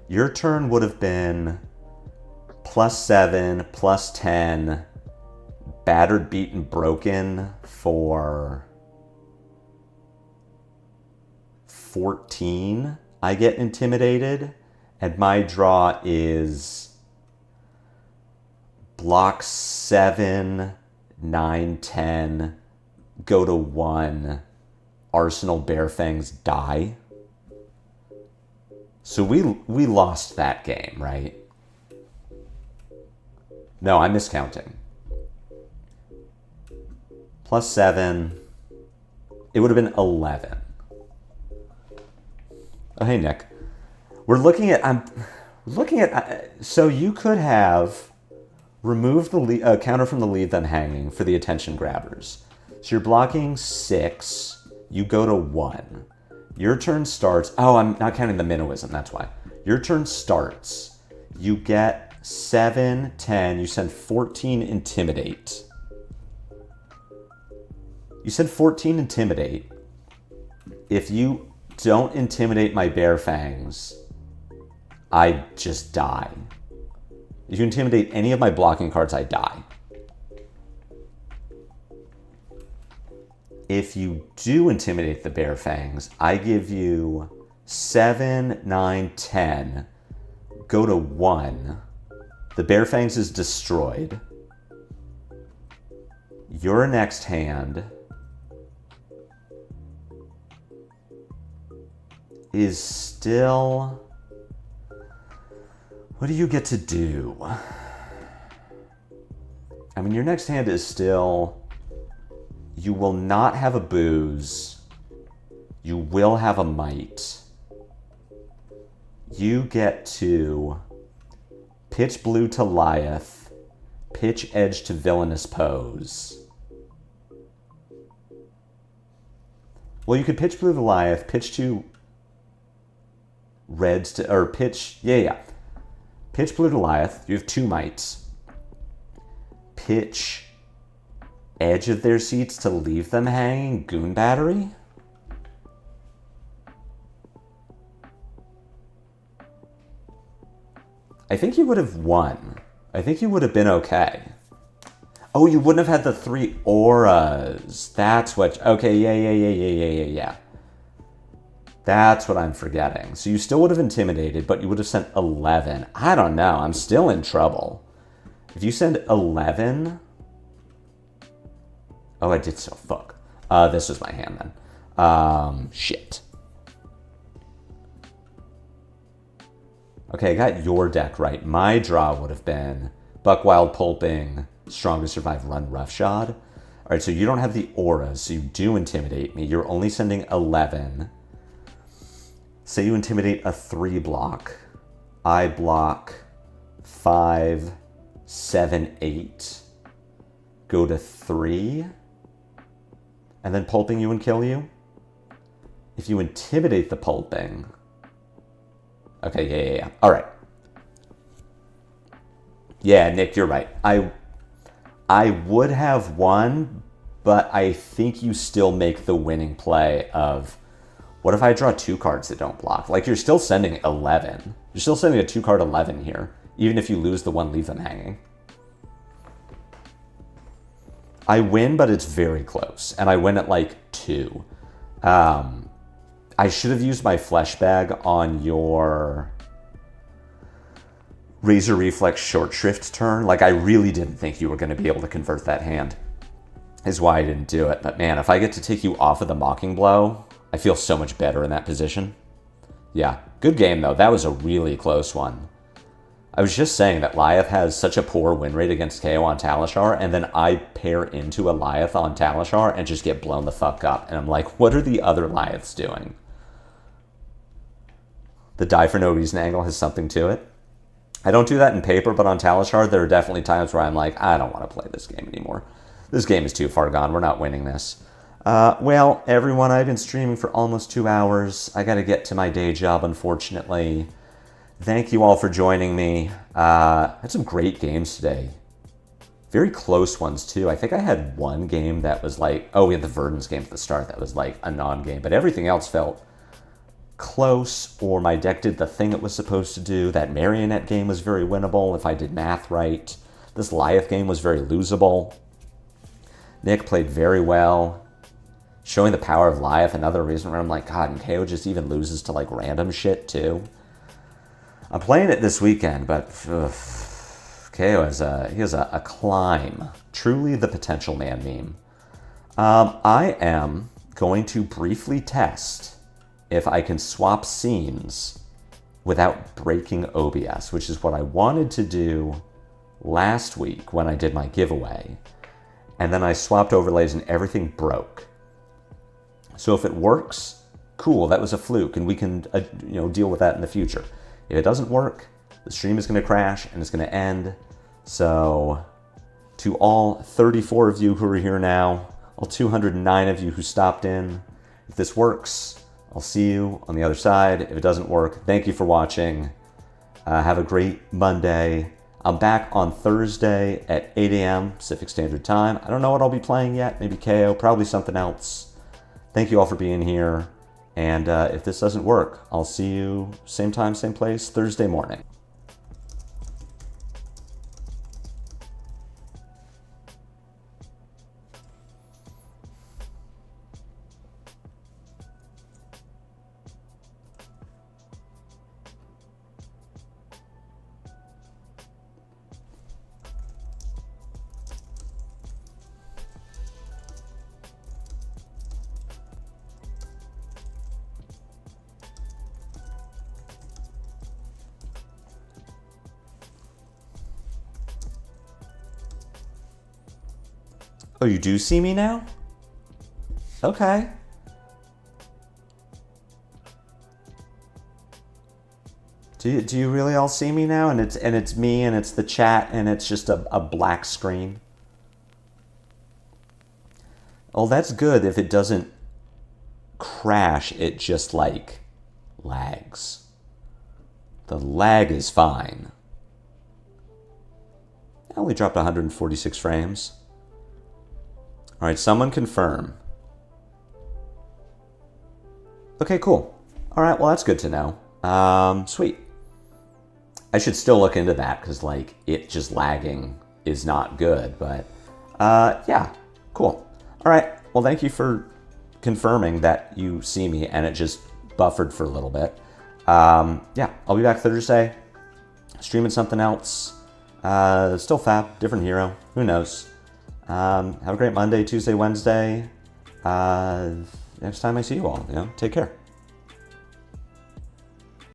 Your turn would have been +7, +10, battered, beaten, broken for 14. I get intimidated, and my draw is block 7, 9, 10, go to 1, Arsenal Bearfangs die. So we lost that game, right? No, I'm miscounting. +7, it would have been 11. Oh, hey, Nick. We're looking at, so you could have removed the counter from the lead, then hanging for the attention grabbers. So you're blocking 6, you go to 1. Your turn starts, oh, I'm not counting the Minnowism, that's why. Your turn starts, you get 7, 10, you send 14 Intimidate. You said 14 Intimidate. If you don't intimidate my Bearfangs, I just die. If you intimidate any of my blocking cards, I die. If you do intimidate the Bearfangs, I give you 7, 9, 10, go to 1. The Bearfangs is destroyed. Your next hand is still... What do you get to do? I mean, your next hand is still... You will not have a booze. You will have a might. You get to pitch blue to Lyath, pitch edge to Villainous Pose. Well, you could pitch blue to Lyath, pitch to reds to, or pitch, pitch blue to Lyath. You have 2 mites. Pitch edge of their seats to leave them hanging, Goon Battery. I think you would have won. I think you would have been okay. Oh, you wouldn't have had the 3 auras. That's what... Okay, yeah. That's what I'm forgetting. So you still would have intimidated, but you would have sent 11. I don't know. I'm still in trouble. If you send 11... Oh, I did so. Fuck. This was my hand then. Shit. Okay, I got your deck right. My draw would have been Buckwild, Pulping, Strong to Survive, Run Roughshod. All right, so you don't have the auras, so you do intimidate me. You're only sending 11. Say you intimidate a 3 block. I block 5, 7, 8. Go to 3. And then pulping you and kill you. If you intimidate the pulping... Okay, yeah. All right. Yeah, Nick, you're right. I would have won, but I think you still make the winning play of... What if I draw 2 cards that don't block? Like, you're still sending 11. You're still sending a 2-card 11 here. Even if you lose the one, leave them hanging. I win, but it's very close. And I win at, like, 2. I should have used my flesh bag on your Razor Reflex short shrift turn. Like, I really didn't think you were going to be able to convert that hand. Is why I didn't do it. But man, if I get to take you off of the Mocking Blow, I feel so much better in that position. Yeah, good game though. That was a really close one. I was just saying that Lyath has such a poor win rate against Kayo on Talishar, and then I pair into a Lyath on Talishar and just get blown the fuck up. And I'm like, what are the other Lyaths doing? The die for no reason angle has something to it. I don't do that in paper, but on Talishard, there are definitely times where I'm like, I don't want to play this game anymore. This game is too far gone. We're not winning this. Well, everyone, I've been streaming for almost 2 hours. I got to get to my day job, unfortunately. Thank you all for joining me. I had some great games today. Very close ones, too. I think I had one game that was like... Oh, we had the Verdance game at the start that was like a non-game. But everything else felt close, or my deck did the thing it was supposed to do. That Marionette game was very winnable if I did math right. This Lyath game was very losable. Nick played very well. Showing the power of Lyath, another reason where I'm like, God, and Kayo just even loses to like random shit, too. I'm playing it this weekend, but... Kayo has a climb. Truly the potential man meme. I am going to briefly test if I can swap scenes without breaking OBS, which is what I wanted to do last week when I did my giveaway. And then I swapped overlays and everything broke. So if it works, cool, that was a fluke, and we can deal with that in the future. If it doesn't work, the stream is going to crash and it's going to end. So to all 34 of you who are here now, all 209 of you who stopped in, if this works, I'll see you on the other side. If it doesn't work, thank you for watching. Have a great Monday. I'm back on Thursday at 8 a.m. Pacific Standard Time. I don't know what I'll be playing yet. Maybe Kayo, probably something else. Thank you all for being here. And if this doesn't work, I'll see you same time, same place, Thursday morning. Oh, you do see me now? Okay. Do you really all see me now? And it's me, and it's the chat, and it's just a black screen. Oh, that's good. If it doesn't crash, it just like lags. The lag is fine. I only dropped 146 frames. All right, someone confirm. Okay, cool. All right, well, that's good to know. Sweet. I should still look into that because, like, it just lagging is not good. But, yeah, cool. All right, well, thank you for confirming that you see me and it just buffered for a little bit. Yeah, I'll be back Thursday, streaming something else. Still Fab, different hero. Who knows? Have a great Monday, Tuesday, Wednesday. Next time I see you all, take care.